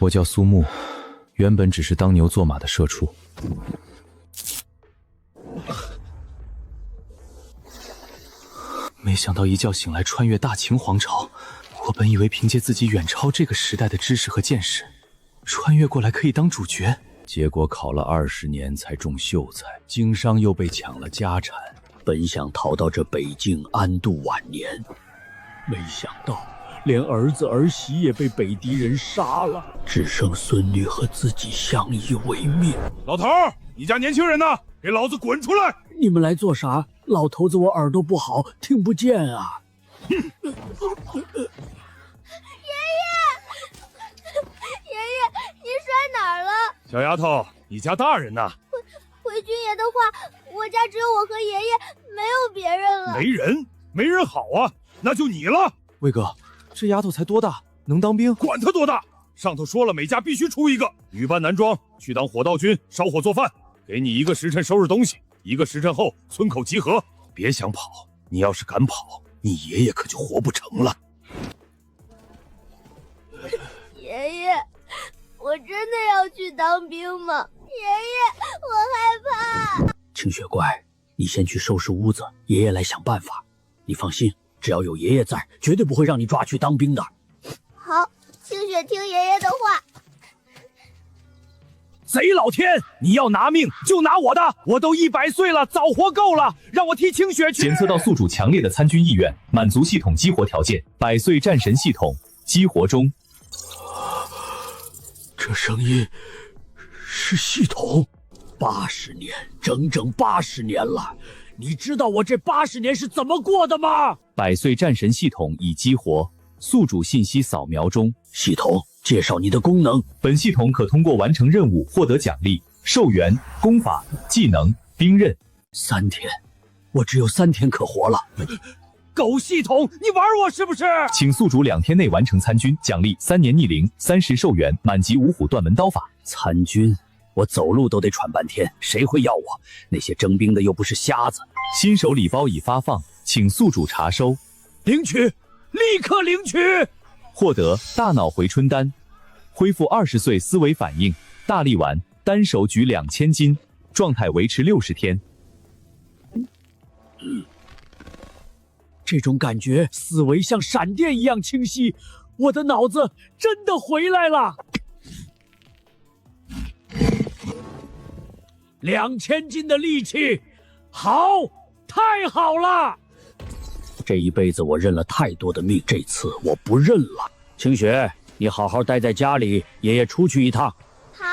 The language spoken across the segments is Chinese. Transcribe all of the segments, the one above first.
我叫苏木，原本只是当牛做马的社畜。没想到一觉醒来穿越大秦皇朝，我本以为凭借自己远超这个时代的知识和见识，穿越过来可以当主角，结果考了20年才中秀才，经商又被抢了家产。本想逃到这北境安度晚年，没想到连儿子儿媳也被北狄人杀了，只剩孙女和自己相依为命。老头儿，你家年轻人呢？给老子滚出来！你们来做啥？老头子，我耳朵不好，听不见啊。爷爷，你摔哪儿了？小丫头，你家大人呢？回军爷的话，我家只有我和爷爷，没有别人了。没人好啊，那就你了。魏哥，这丫头才多大，能当兵？管他多大，上头说了，每家必须出一个女扮男装，去当火道军，烧火做饭。给你1个时辰收拾东西，1个时辰后村口集合。别想跑，你要是敢跑，你爷爷可就活不成了。爷爷，我真的要去当兵吗？爷爷，我害怕。清雪乖，你先去收拾屋子，爷爷来想办法。你放心，只要有爷爷在，绝对不会让你抓去当兵的。好，清雪听爷爷的话。贼老天，你要拿命就拿我的，我都100岁了，早活够了，让我替清雪去。检测到宿主强烈的参军意愿，满足系统激活条件，100岁战神系统激活中。这声音是系统，80年，整整80年了。你知道我这80年是怎么过的吗？100岁战神系统已激活，宿主信息扫描中。系统介绍你的功能。本系统可通过完成任务获得奖励、寿元、功法、技能、兵刃。3天，我只有3天可活了。狗系统，你玩我是不是？请宿主2天内完成参军，奖励3年逆龄、30寿元，满级五虎断门刀法。参军，我走路都得喘半天，谁会要我？那些征兵的又不是瞎子。新手礼包已发放，请宿主查收。领取，立刻领取。获得大脑回春丹，恢复20岁思维反应，大力丸，单手举2000斤，状态维持60天。这种感觉，思维像闪电一样清晰，我的脑子真的回来了。2000斤的力气，好，太好了！这一辈子我认了太多的命，这次我不认了。清雪，你好好待在家里，爷爷出去一趟。好。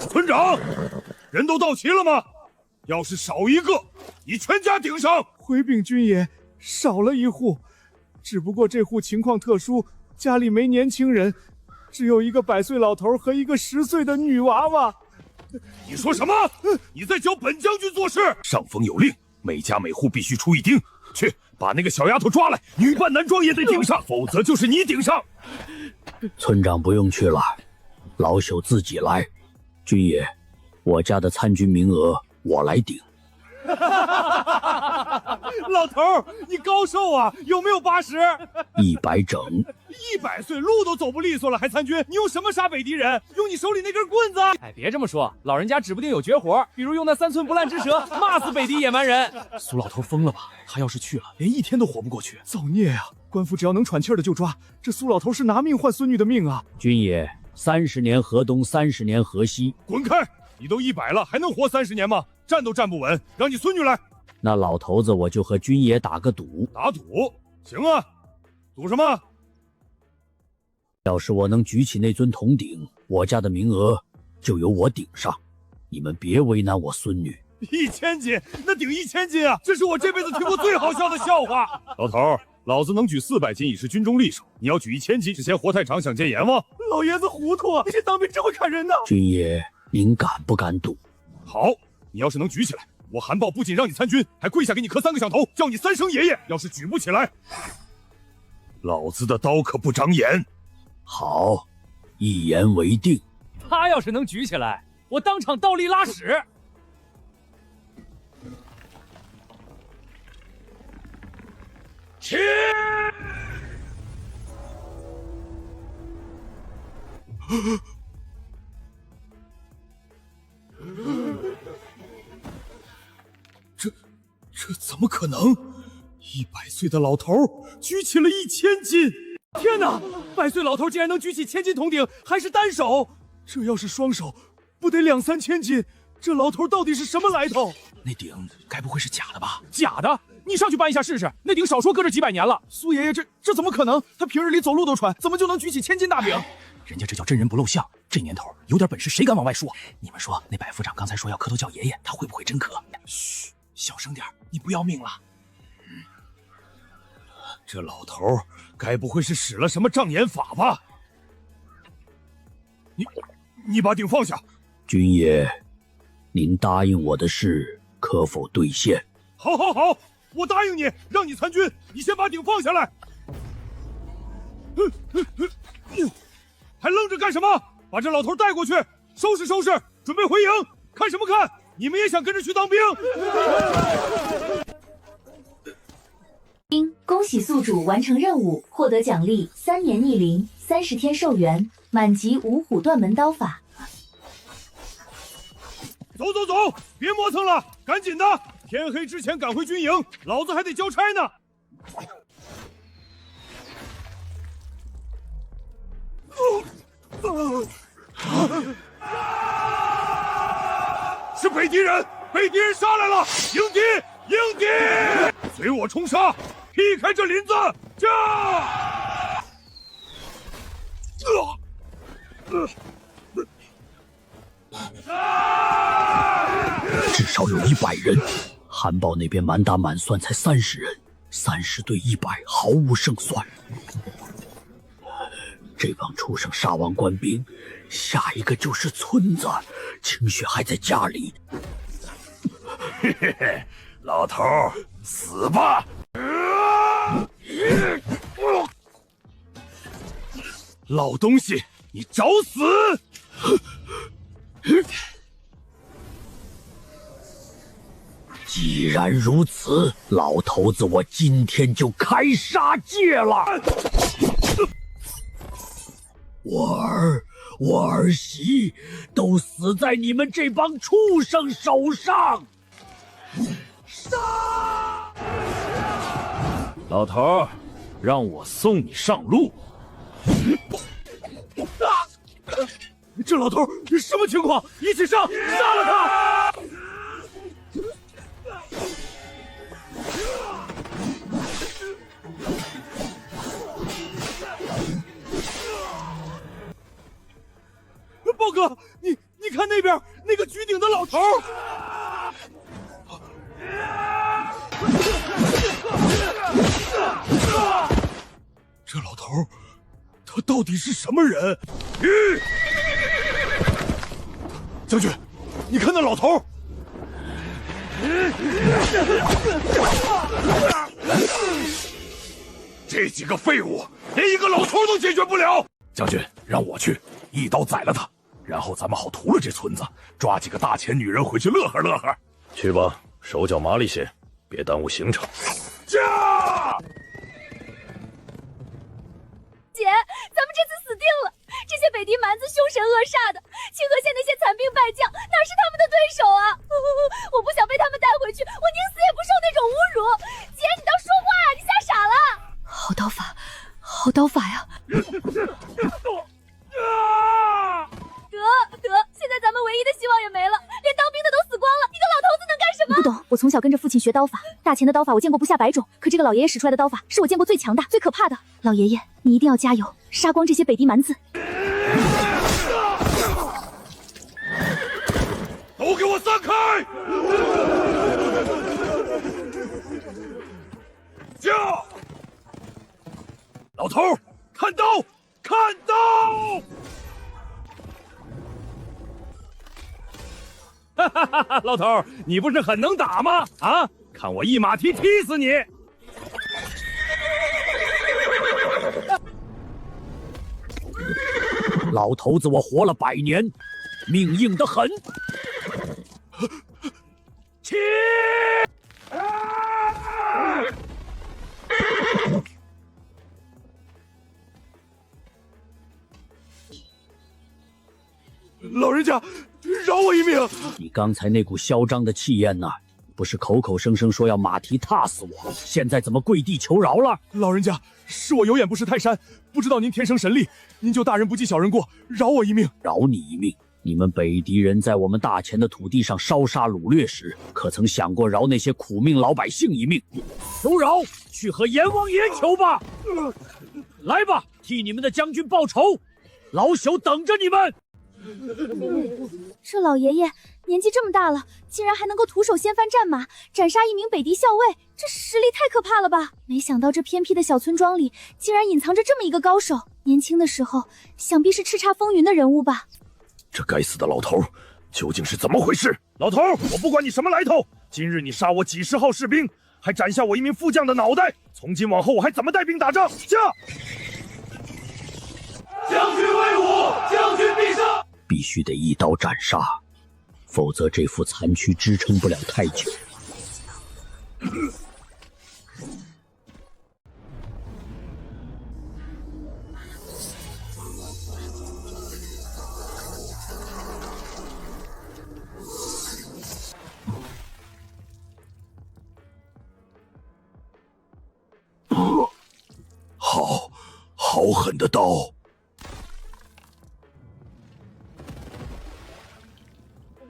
村长，人都到齐了吗？要是少一个，你全家顶上。回禀军爷，少了一户，只不过这户情况特殊，家里没年轻人，只有一个100岁老头和一个10岁的女娃娃。你说什么？你在教本将军做事？上峰有令，每家每户必须出1丁。去，把那个小丫头抓来，女扮男装也得顶上，否则就是你顶上。村长不用去了，老朽自己来。军爷，我家的参军名额我来顶。老头儿，你高寿啊？有没有80？100整。100岁路都走不利索了，还参军？你用什么杀北狄人？用你手里那根棍子？哎，别这么说，老人家指不定有绝活，比如用那3寸不烂之舌骂死北狄野蛮人。苏老头疯了吧？他要是去了，连1天都活不过去。造孽啊！官府只要能喘气儿的就抓，这苏老头是拿命换孙女的命啊！军爷，30年河东，30年河西。滚开！你都100了，还能活30年吗？站都站不稳，让你孙女来。那老头子，我就和军爷打个赌。打赌？行啊，赌什么？要是我能举起那尊铜鼎，我家的名额就由我顶上。你们别为难我孙女。1000斤，那顶1000斤啊！这是我这辈子听过最好笑的笑话。老头，老子能举400斤已是军中力手，你要举1000斤，是嫌活太长想见阎王？老爷子糊涂啊！这当兵真会砍人的。军爷，您敢不敢赌？好，你要是能举起来，我韩豹不仅让你参军，还跪下给你磕3个响头，叫你3声爷爷。要是举不起来，老子的刀可不长眼。好，一言为定。他要是能举起来，我当场倒立拉屎。起！这怎么可能？100岁的老头举起了1000斤！天哪！100岁老头竟然能举起1000斤铜鼎，还是单手！这要是双手，不得2、3千斤？这老头到底是什么来头？那鼎该不会是假的吧？假的？你上去搬一下试试。那鼎少说搁这几百年了。苏爷爷，这怎么可能？他平日里走路都喘，怎么就能举起1000斤大鼎？人家这叫真人不露相，这年头有点本事谁敢往外说？你们说那百夫长刚才说要磕头叫爷爷，他会不会真磕？嘘，小声点，你不要命了。这老头该不会是使了什么障眼法吧？你把鼎放下。军爷，您答应我的事可否兑现？好，我答应你，让你参军。你先把鼎放下来。还愣着干什么？把这老头带过去，收拾收拾，准备回营。看什么看？你们也想跟着去当兵？恭喜宿主完成任务，获得奖励3年逆鳞，30天寿元，满级五虎断门刀法。走，别磨蹭了，赶紧的！天黑之前赶回军营，老子还得交差呢。是北敌人，北敌人杀来了！迎敌！随我冲杀，劈开这林子！至少有100人，韩豹那边满打满算才30人，30对100，毫无胜算。这帮畜生杀完官兵，下一个就是村子。清雪还在家里。嘿嘿嘿，老头死吧！老东西，你找死！既然如此，老头子，我今天就开杀戒了。我儿媳都死在你们这帮畜生手上！杀！老头，让我送你上路。这老头什么情况？一起上，杀了他！豹哥，你看那边那个举鼎的老头！这老头，他到底是什么人？将军，你看那老头！这几个废物，连一个老头都解决不了。将军，让我去，一刀宰了他，然后咱们好屠了这村子，抓几个大钱女人回去乐呵乐呵。去吧，手脚麻利些，别耽误行程。驾！姐，咱们这次死定了！这些北狄蛮子凶神恶煞的，清河县那些残兵败将哪是他们的对手啊！我不想被他们带回去，我宁死也不受那种侮辱。姐，你倒说话啊！你吓傻了！好刀法，好刀法呀！得，现在咱们唯一的希望也没了，连当兵的都死光了，一个老头子能干什么？不懂，我从小跟着父亲学刀法，大钱的刀法我见过不下100种，可这个老爷爷使出来的刀法是我见过最强大、最可怕的。老爷爷，你一定要加油，杀光这些北狄蛮子！都给我散开！驾！老头，看刀！看刀！哈哈哈哈！老头，你不是很能打吗？啊，看我一马蹄踢死你！老头子，我活了100年，命硬得很。起！老人家，饶我一命！你刚才那股嚣张的气焰呢？不是口口声声说要马蹄踏死我，现在怎么跪地求饶了？老人家，是我有眼不识泰山，不知道您天生神力，您就大人不计小人过，饶我一命！饶你一命？你们北狄人在我们大前的土地上烧杀掳掠时，可曾想过饶那些苦命老百姓一命？求饶，去和阎王爷求吧！来吧，替你们的将军报仇，老朽等着你们。这老爷爷年纪这么大了，竟然还能够徒手掀翻战马，斩杀一名北狄校尉，这实力太可怕了吧！没想到这偏僻的小村庄里，竟然隐藏着这么一个高手。年轻的时候，想必是叱咤风云的人物吧？这该死的老头究竟是怎么回事？老头，我不管你什么来头，今日你杀我几十号士兵，还斩下我一名副将的脑袋，从今往后我还怎么带兵打仗？驾！将军威武，将军必杀！必须得一刀斩杀，否则这副残躯支撑不了太久。好狠的刀！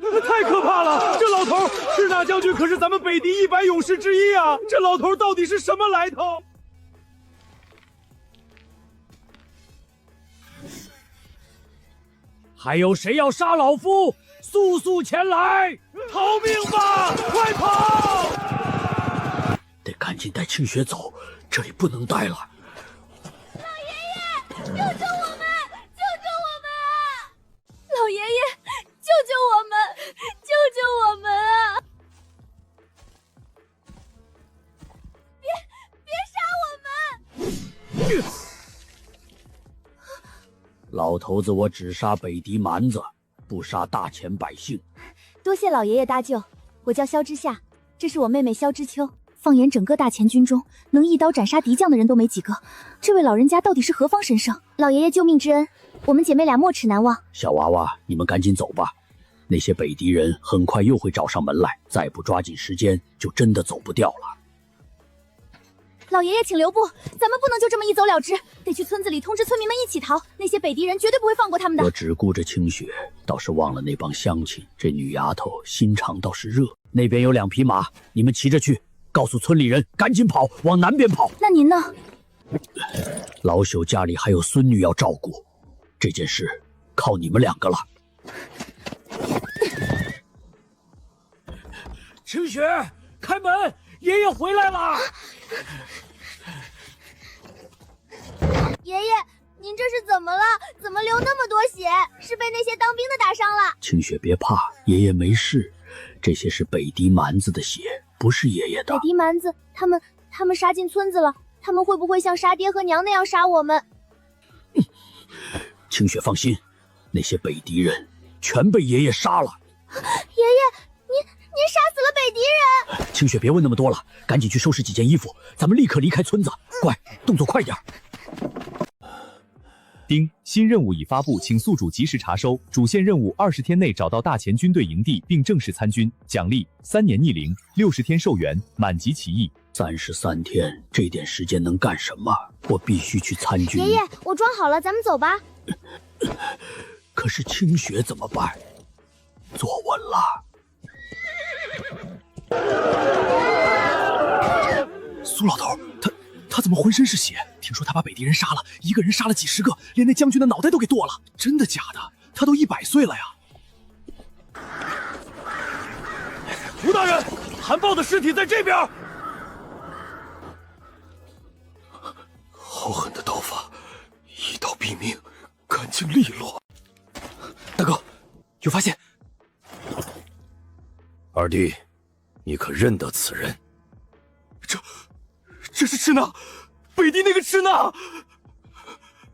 太可怕了！这老头赤那将军可是咱们北狄100勇士之一啊！这老头到底是什么来头？还有谁要杀老夫？速速前来！逃命吧！快跑！得赶紧带青雪走，这里不能待了。救救我们！救救我们啊！老爷爷，救救我们！救救我们啊！别杀我们！老头子，我只杀北狄蛮子，不杀大前百姓。多谢老爷爷搭救，我叫萧之夏，这是我妹妹萧之秋。放眼整个大前军中，能一刀斩杀敌将的人都没几个。这位老人家到底是何方神圣？老爷爷救命之恩，我们姐妹俩没齿难忘。小娃娃，你们赶紧走吧，那些北狄人很快又会找上门来，再不抓紧时间，就真的走不掉了。老爷爷请留步，咱们不能就这么一走了之，得去村子里通知村民们一起逃，那些北狄人绝对不会放过他们的。我只顾着清雪，倒是忘了那帮乡亲。这女丫头心肠倒是热。那边有2匹马，你们骑着去，告诉村里人赶紧跑，往南边跑。那您呢？老朽家里还有孙女要照顾，这件事靠你们2个了。清雪，开门，爷爷回来了。爷爷，您这是怎么了？怎么流那么多血？是被那些当兵的打伤了？清雪别怕，爷爷没事。这些是北狄蛮子的血，不是爷爷的。北狄蛮子，他们杀进村子了，他们会不会像杀爹和娘那样杀我们？清雪放心，那些北狄人全被爷爷杀了。爷爷，您杀死了北狄人！清雪别问那么多了，赶紧去收拾几件衣服，咱们立刻离开村子。乖，动作快点。丁，新任务已发布，请宿主及时查收。主线任务：20天内找到大前军队营地并正式参军，奖励3年逆龄，60天寿元，满级起义。33天，这点时间能干什么？我必须去参军。爷爷，我装好了，咱们走吧。可是清雪怎么办？坐稳了。苏老头，他怎么浑身是血？听说他把北狄人杀了，一个人杀了几10个，连那将军的脑袋都给剁了。真的假的？他都100岁了呀！吴大人，韩豹的尸体在这边。好狠的刀法，一刀毙命，干净利落。大哥，有发现？二弟，你可认得此人？这是赤那，北狄那个赤那。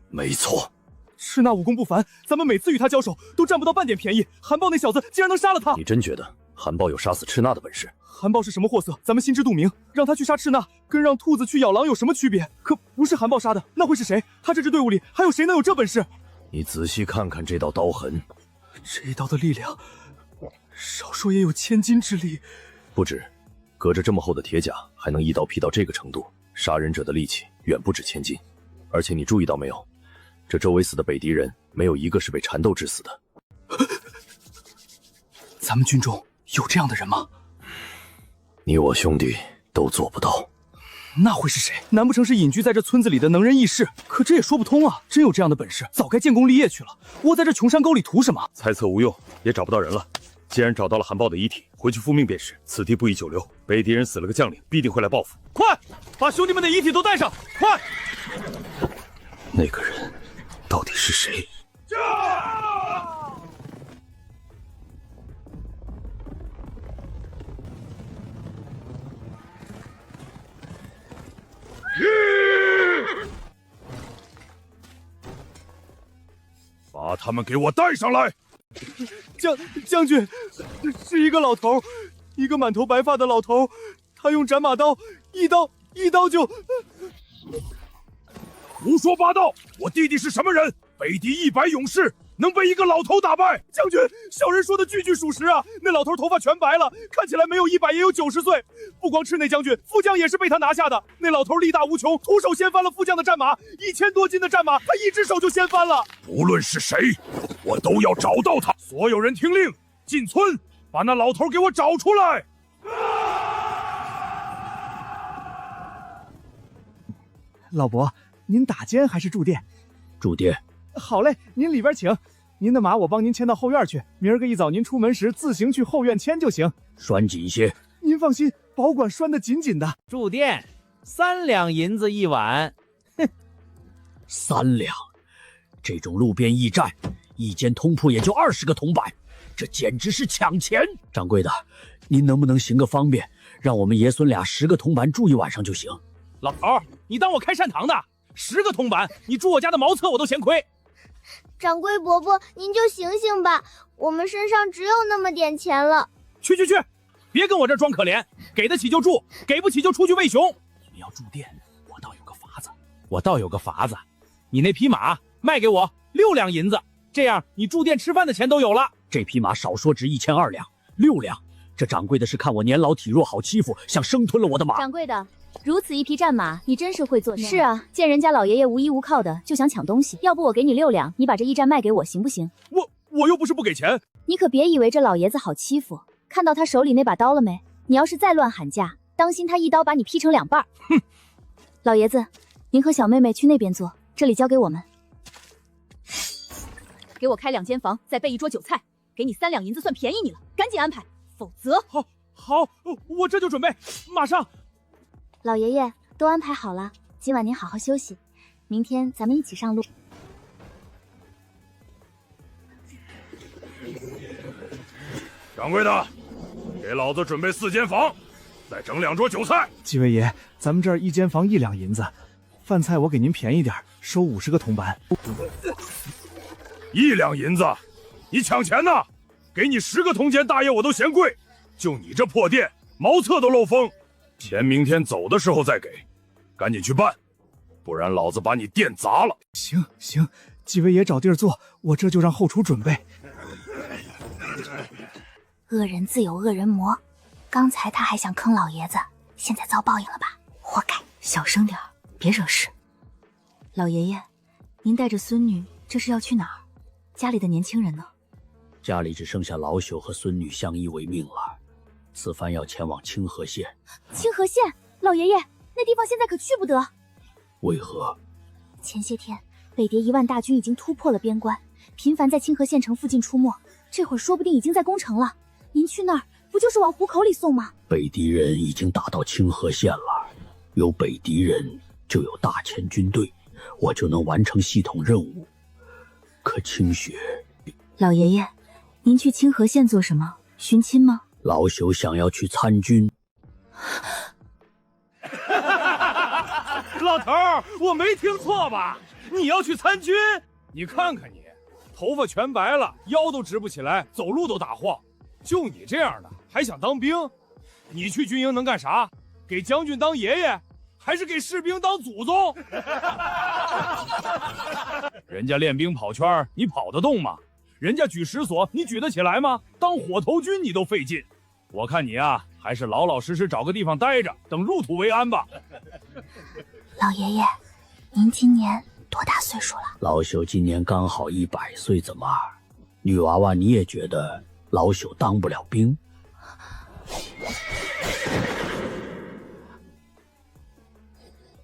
没错，赤那武功不凡，咱们每次与他交手都占不到半点便宜。韩豹那小子竟然能杀了他！你真觉得韩豹有杀死赤那的本事？韩豹是什么货色，咱们心知肚明。让他去杀赤那，跟让兔子去咬狼有什么区别？可不是韩豹杀的，那会是谁？他这支队伍里还有谁能有这本事？你仔细看看这道刀痕，这一刀的力量，少说也有1000斤之力。不止，隔着这么厚的铁甲，还能一刀劈到这个程度，杀人者的力气远不止1000斤。而且你注意到没有，这周围死的北狄人，没有一个是被缠斗致死的。咱们军中有这样的人吗？你我兄弟都做不到。那会是谁？难不成是隐居在这村子里的能人异士？可这也说不通啊！真有这样的本事，早该建功立业去了。窝在这穷山沟里图什么？猜测无用，也找不到人了。既然找到了韩豹的遗体，回去复命便是。此地不宜久留，北狄人死了个将领，必定会来报复。快，把兄弟们的遗体都带上！快！那个人到底是谁？把他们给我带上来！将军，是一个老头，一个满头白发的老头，他用斩马刀一刀就……胡说八道！我弟弟是什么人？北狄100勇士能被一个老头打败？将军，小人说的句句属实啊！那老头头发全白了，看起来没有100也有90岁。不光赤内将军，副将也是被他拿下的。那老头力大无穷，徒手掀翻了副将的战马，1000多斤的战马，他一只手就掀翻了。无论是谁，我都要找到他。所有人听令，进村，把那老头给我找出来！老伯，您打尖还是驻店？驻店。好嘞，您里边请。您的马我帮您牵到后院去，明儿个一早您出门时自行去后院牵就行。拴紧些。您放心，保管拴得紧紧的。住店3两银子一晚。哼，3两，这种路边驿站，一间通铺也就20个铜板，这简直是抢钱！掌柜的，您能不能行个方便，让我们爷孙俩10个铜板住一晚上就行？老头，你当我开善堂的？10个铜板，你住我家的茅厕我都嫌亏。掌柜伯伯，您就醒醒吧，我们身上只有那么点钱了。去，别跟我这装可怜，给得起就住，给不起就出去喂熊。你们要住店，我倒有个法子，你那匹马卖给我6两银子，这样你住店吃饭的钱都有了。这匹马少说值1200两，6两。这掌柜的是看我年老体弱好欺负，想生吞了我的马。掌柜的，如此一匹战马，你真是会做。是啊，见人家老爷爷无依无靠的，就想抢东西。要不我给你6两，你把这驿站卖给我，行不行？我又不是不给钱。你可别以为这老爷子好欺负，看到他手里那把刀了没？你要是再乱喊价，当心他一刀把你劈成2半。哼！老爷子，您和小妹妹去那边坐，这里交给我们。给我开2间房，再备一桌酒菜，给你3两银子算便宜你了，赶紧安排。否则，好，我这就准备，马上。老爷爷都安排好了，今晚您好好休息，明天咱们一起上路。掌柜的，给老子准备4间房，再整2桌酒菜。几位爷，咱们这儿1间房1两银子，饭菜我给您便宜点，收50个铜板。1两银子，你抢钱呢？给你10个铜钱，大爷我都嫌贵。就你这破店，茅厕都漏风，钱明天走的时候再给，赶紧去办，不然老子把你店砸了。行，几位爷找地儿坐，我这就让后厨准备。恶人自有恶人磨，刚才他还想坑老爷子，现在遭报应了吧？活该！小声点，别惹事。老爷爷，您带着孙女，这是要去哪儿？家里的年轻人呢？家里只剩下老朽和孙女相依为命了，此番要前往清河县。清河县，老爷爷，那地方现在可去不得。为何？前些天北狄1万大军已经突破了边关，频繁在清河县城附近出没，这会儿说不定已经在攻城了。您去那儿不就是往虎口里送吗？北狄人已经打到清河县了，有北狄人就有大千军队，我就能完成系统任务。可清雪……老爷爷，您去清河县做什么？寻亲吗？老朽想要去参军。老头，我没听错吧？你要去参军？你看看你，头发全白了，腰都直不起来，走路都打晃。就你这样的，还想当兵？你去军营能干啥？给将军当爷爷，还是给士兵当祖宗？人家练兵跑圈，你跑得动吗？人家举石锁，你举得起来吗？当火头军你都费劲，我看你啊，还是老老实实找个地方待着，等入土为安吧。老爷爷，您今年多大岁数了？老朽今年刚好100岁，怎么？女娃娃，你也觉得老朽当不了兵？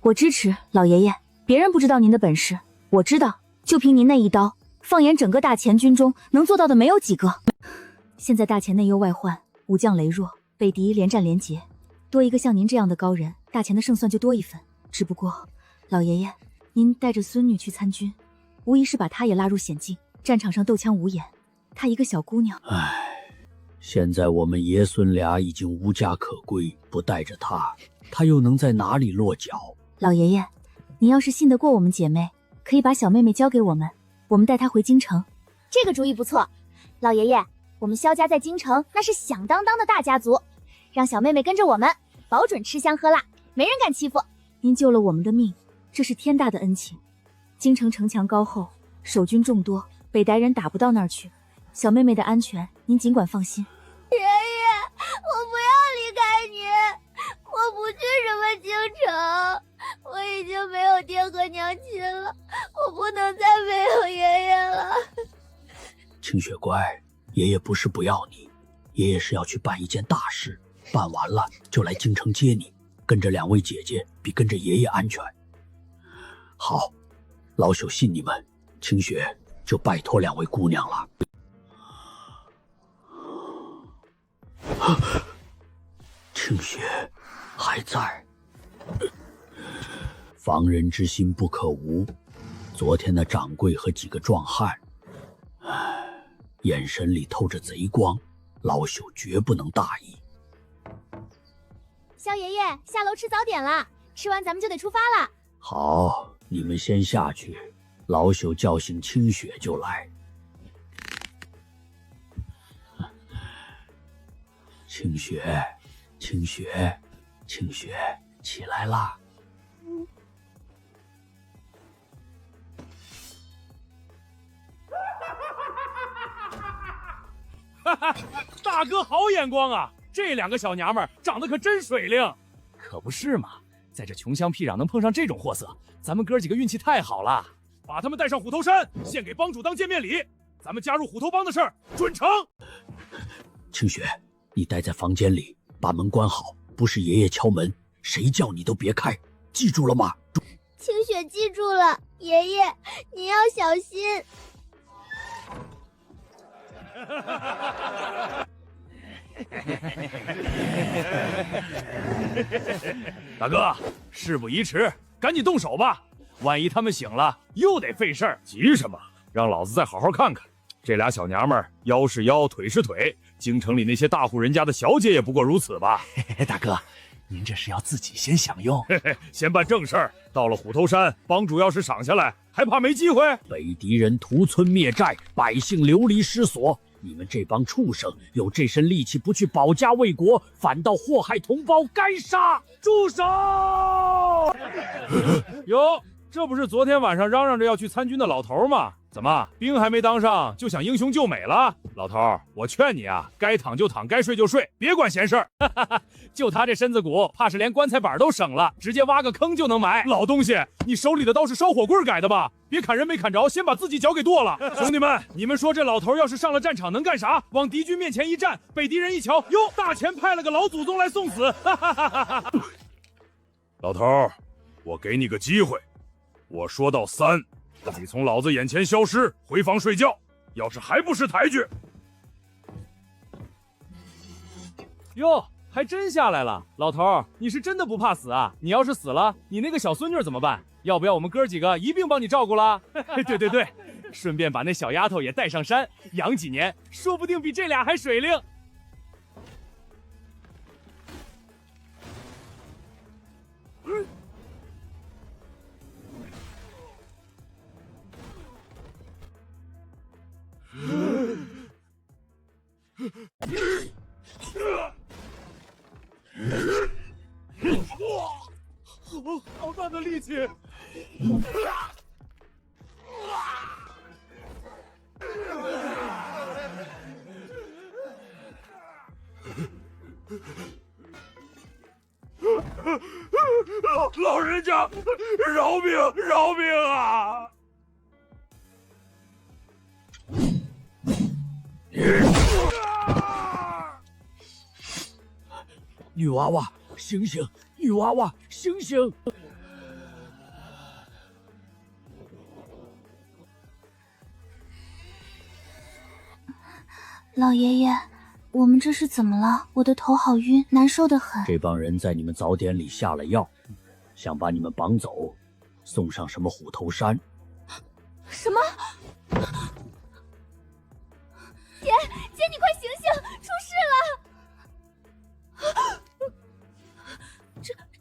我支持老爷爷，别人不知道您的本事，我知道，就凭您那一刀，放眼整个大前军中，能做到的没有几个。现在大前内忧外患，武将羸弱，北敌连战连捷，多一个像您这样的高人，大前的胜算就多一分。只不过，老爷爷，您带着孙女去参军，无疑是把她也拉入险境，战场上斗枪无眼，她一个小姑娘。唉，现在我们爷孙俩已经无家可归，不带着她，她又能在哪里落脚？老爷爷，您要是信得过我们姐妹，可以把小妹妹交给我们，我们带她回京城。这个主意不错，老爷爷，我们萧家在京城那是响当当的大家族，让小妹妹跟着我们，保准吃香喝辣，没人敢欺负。您救了我们的命，这是天大的恩情。京城城墙高厚，守军众多，北歹人打不到那儿去。小妹妹的安全，您尽管放心。爷爷，我不要离开你，我不去什么京城，我已经没有爹和娘亲了，我不能再没有爷爷了。清雪乖，爷爷不是不要你，爷爷是要去办一件大事，办完了就来京城接你，跟着2位姐姐比跟着爷爷安全。好，老朽信你们，清雪就拜托2位姑娘了。清雪还在，防人之心不可无。昨天那掌柜和几个壮汉，眼神里透着贼光，老朽绝不能大意。萧爷爷，下楼吃早点啦，吃完咱们就得出发了。好，你们先下去，老朽叫醒清雪就来。清雪，清雪，清雪，起来啦！大哥好眼光啊！这2个小娘们长得可真水灵。可不是嘛，在这穷乡僻壤能碰上这种货色，咱们哥几个运气太好了。把他们带上虎头山，献给帮主当见面礼。咱们加入虎头帮的事儿准成。清雪，你待在房间里，把门关好，不是爷爷敲门，谁叫你都别开，记住了吗？清雪记住了，爷爷，你要小心。大哥，事不宜迟，赶紧动手吧。万一他们醒了，又得费事儿。急什么？让老子再好好看看。这俩小娘们儿，腰是腰，腿是腿，京城里那些大户人家的小姐也不过如此吧？大哥，您这是要自己先享用？先办正事儿。到了虎头山，帮主要是赏下来，还怕没机会？北敌人屠村灭寨，百姓流离失所。你们这帮畜生，有这身力气不去保家卫国，反倒祸害同胞，该杀！住手！哟，这不是昨天晚上嚷嚷着要去参军的老头吗？怎么兵还没当上就想英雄救美了？老头，我劝你啊，该躺就躺，该睡就睡，别管闲事儿。就他这身子骨，怕是连棺材板都省了，直接挖个坑就能埋。老东西，你手里的刀是烧火棍改的吧？别砍人没砍着，先把自己脚给剁了。兄弟们，你们说这老头要是上了战场能干啥？往敌军面前一站，被敌人一瞧，哟，大前派了个老祖宗来送死。老头，我给你个机会，我说到3。你从老子眼前消失，回房睡觉。要是还不识抬举，哟，还真下来了。老头，你是真的不怕死啊？你要是死了，你那个小孙女怎么办？要不要我们哥几个一并帮你照顾了？对，顺便把那小丫头也带上山，养几年，说不定比这俩还水灵。好大的力气！老人家，饶命，饶命啊！女娃娃，醒醒！女娃娃，醒醒！老爷爷，我们这是怎么了？我的头好晕，难受得很。这帮人在你们早点里下了药，想把你们绑走，送上什么虎头山？什么？姐，你快醒醒，出事了！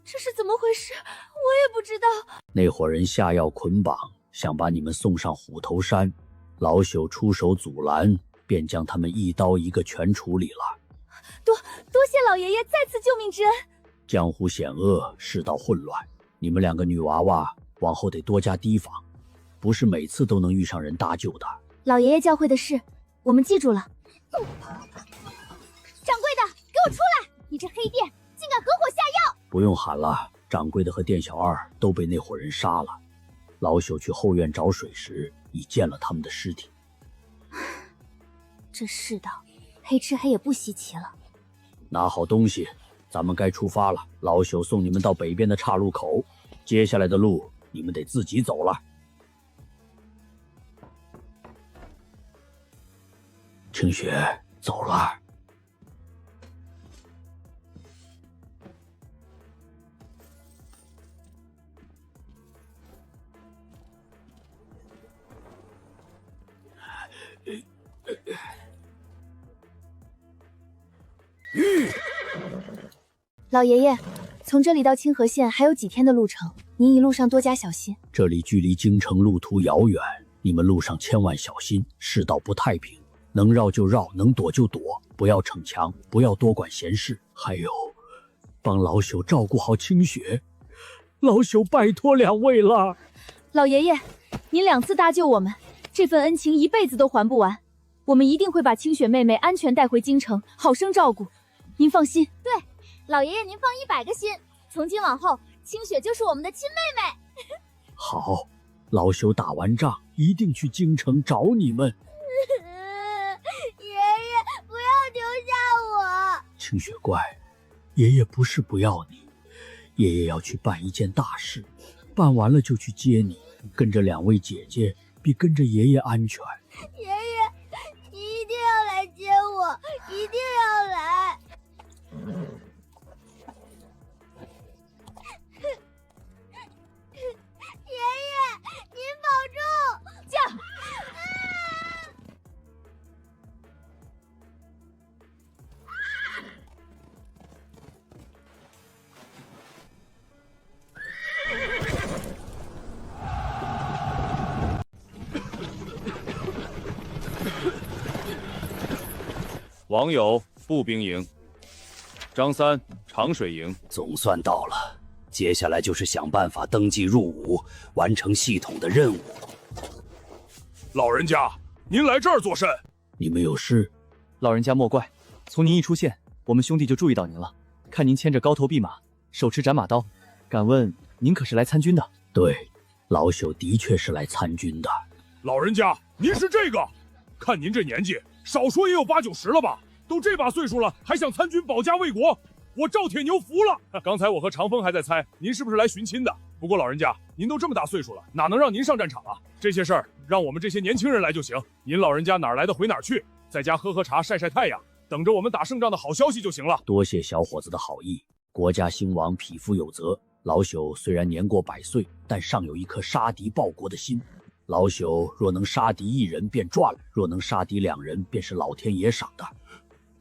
这是怎么回事？我也不知道。那伙人下药捆绑，想把你们送上虎头山，老朽出手阻拦，便将他们一刀一个全处理了。多谢老爷爷再次救命之恩。江湖险恶，世道混乱，你们2个女娃娃往后得多加提防，不是每次都能遇上人搭救的。老爷爷教诲的事，我们记住了。掌柜的，给我出来！你这黑店竟敢合伙下药！不用喊了，掌柜的和店小二都被那伙人杀了。老朽去后院找水时，已见了他们的尸体。这世道，黑吃黑也不稀奇了。拿好东西，咱们该出发了。老朽送你们到北边的岔路口，接下来的路你们得自己走了。清雪，走了。老爷爷，从这里到清河县还有几天的路程，您一路上多加小心。这里距离京城路途遥远，你们路上千万小心，世道不太平，能绕就绕，能躲就躲，不要逞强，不要多管闲事。还有，帮老朽照顾好清雪，老朽拜托2位了。老爷爷，您2次搭救我们，这份恩情一辈子都还不完。我们一定会把清雪妹妹安全带回京城，好生照顾。您放心。对，老爷爷您放100个心，从今往后，清雪就是我们的亲妹妹。好，老朽打完仗一定去京城找你们。爷爷，不要丢下我！清雪乖，爷爷不是不要你，爷爷要去办一件大事，办完了就去接你，跟着2位姐姐比跟着爷爷安全。爷爷，你一定要来接我，一定要来！爷爷，您保重！驾！王友步兵营，张三长水营。总算到了，接下来就是想办法登记入伍，完成系统的任务。老人家，您来这儿做甚？你们有事？老人家莫怪，从您一出现，我们兄弟就注意到您了。看您牵着高头弼马，手持斩马刀，敢问您可是来参军的？对，老朽的确是来参军的。老人家，您是这个？看您这年纪，少说也有8、90了吧？都这把岁数了，还想参军保家卫国？我赵铁牛服了。刚才我和长风还在猜您是不是来寻亲的。不过老人家，您都这么大岁数了，哪能让您上战场啊？这些事儿让我们这些年轻人来就行。您老人家哪儿来的回哪儿去，在家喝喝茶，晒晒太阳，等着我们打胜仗的好消息就行了。多谢小伙子的好意，国家兴亡，匹夫有责。老朽虽然年过100岁，但尚有一颗杀敌报国的心。老朽若能杀敌1人便赚了，若能杀敌2人，便是老天爷赏的。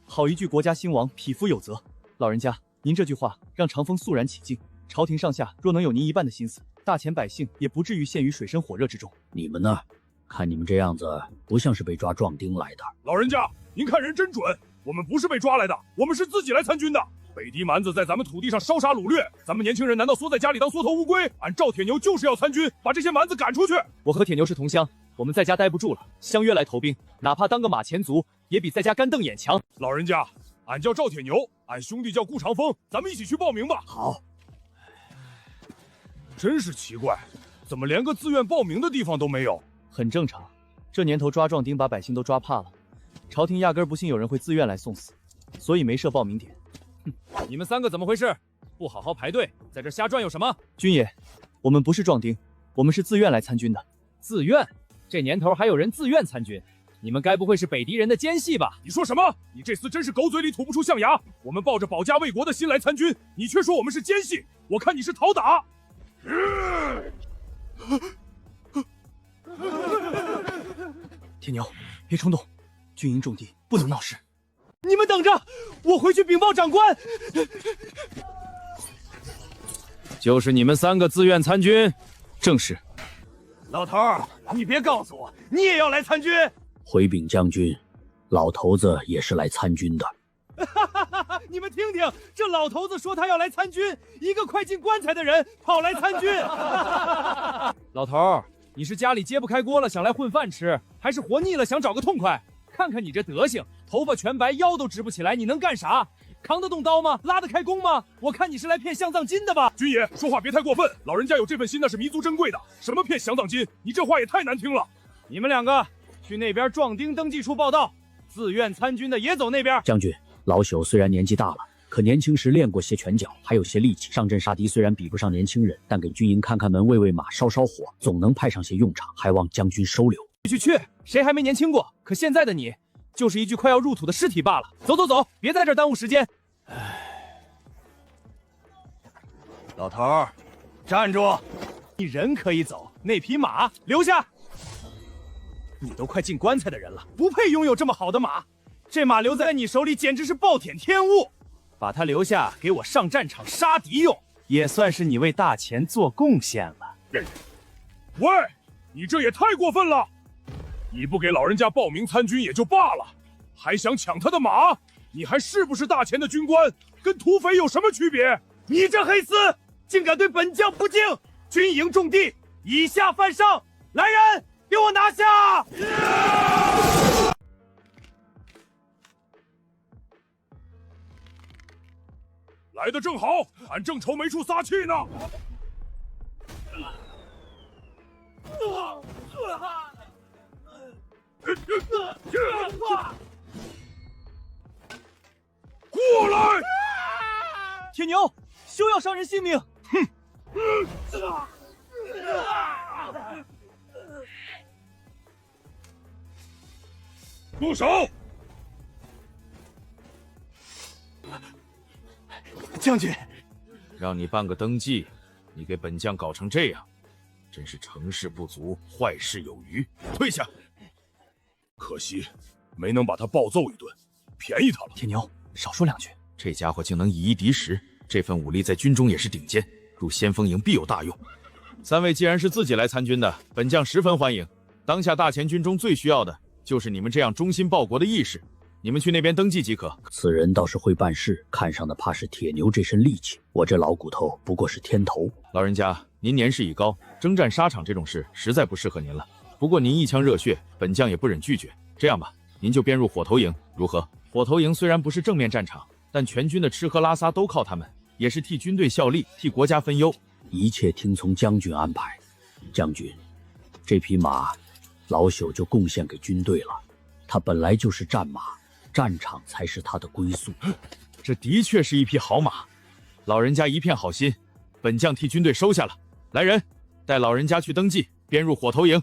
好一句国家兴亡，匹夫有责。老人家，您这句话让长风肃然起敬。朝廷上下若能有您一半的心思，大钱百姓也不至于陷于水深火热之中。你们呢？看你们这样子，不像是被抓壮丁来的。老人家，您看人真准，我们不是被抓来的，我们是自己来参军的。北狄蛮子在咱们土地上烧杀掳掠，咱们年轻人难道缩在家里当缩头乌龟？俺赵铁牛就是要参军，把这些蛮子赶出去。我和铁牛是同乡，我们在家待不住了，相约来投兵，哪怕当个马前卒，也比在家干瞪眼强。老人家，俺叫赵铁牛，俺兄弟叫顾长风，咱们一起去报名吧。好。真是奇怪，怎么连个自愿报名的地方都没有？很正常，这年头抓壮丁把百姓都抓怕了，朝廷压根不信有人会自愿来送死，所以没设报名点。你们3个怎么回事？不好好排队，在这瞎转悠什么？军爷，我们不是壮丁，我们是自愿来参军的。自愿？这年头还有人自愿参军？你们该不会是北狄人的奸细吧？你说什么？你这厮真是狗嘴里吐不出象牙！我们抱着保家卫国的心来参军，你却说我们是奸细，我看你是讨打！铁牛，别冲动，军营重地，不能闹事。你们等着，我回去禀报长官。就是你们3个自愿参军？正是。老头儿，你别告诉我你也要来参军。回禀将军，老头子也是来参军的。你们听听，这老头子说他要来参军，一个快进棺材的人跑来参军。老头儿，你是家里揭不开锅了想来混饭吃，还是活腻了想找个痛快？看看你这德行，头发全白，腰都直不起来，你能干啥？扛得动刀吗？拉得开弓吗？我看你是来骗香藏金的吧？军爷，说话别太过分，老人家有这份心那是弥足珍贵的。什么骗香藏金？你这话也太难听了。你们2个去那边壮丁登记处报到，自愿参军的也走那边。将军，老朽虽然年纪大了，可年轻时练过些拳脚，还有些力气。上阵杀敌虽然比不上年轻人，但给军营看看门、喂喂马、烧烧火，总能派上些用场，还望将军收留。去，谁还没年轻过？可现在的你，就是一具快要入土的尸体罢了。走，别在这儿耽误时间。老头儿，站住！你人可以走，那匹马留下。你都快进棺材的人了，不配拥有这么好的马。这马留在你手里简直是暴殄天物，把它留下给我上战场杀敌用，也算是你为大钱做贡献了。喂，你这也太过分了！你不给老人家报名参军也就罢了，还想抢他的马？你还是不是大钱的军官？跟土匪有什么区别？你这黑厮竟敢对本将不敬！军营重地，以下犯上！来人，给我拿下！来得正好，俺正愁没处撒气呢。过来！铁牛，休要伤人性命！哼！住手！将军，让你办个登记，你给本将搞成这样，真是成事不足，坏事有余。退下！可惜没能把他暴揍一顿，便宜他了。铁牛，少说2句。这家伙竟能以一敌十，这份武力在军中也是顶尖，入先锋营必有大用。3位既然是自己来参军的，本将十分欢迎。当下大前军中最需要的就是你们这样忠心报国的义士，你们去那边登记即可。此人倒是会办事，看上的怕是铁牛这身力气，我这老骨头不过是添头。老人家，您年事已高，征战沙场这种事实在不适合您了。不过您一腔热血，本将也不忍拒绝。这样吧，您就编入火头营，如何？火头营虽然不是正面战场，但全军的吃喝拉撒都靠他们，也是替军队效力，替国家分忧。一切听从将军安排。将军，这匹马老朽就贡献给军队了。它本来就是战马，战场才是它的归宿。这的确是一匹好马，老人家一片好心，本将替军队收下了。来人，带老人家去登记，编入火头营。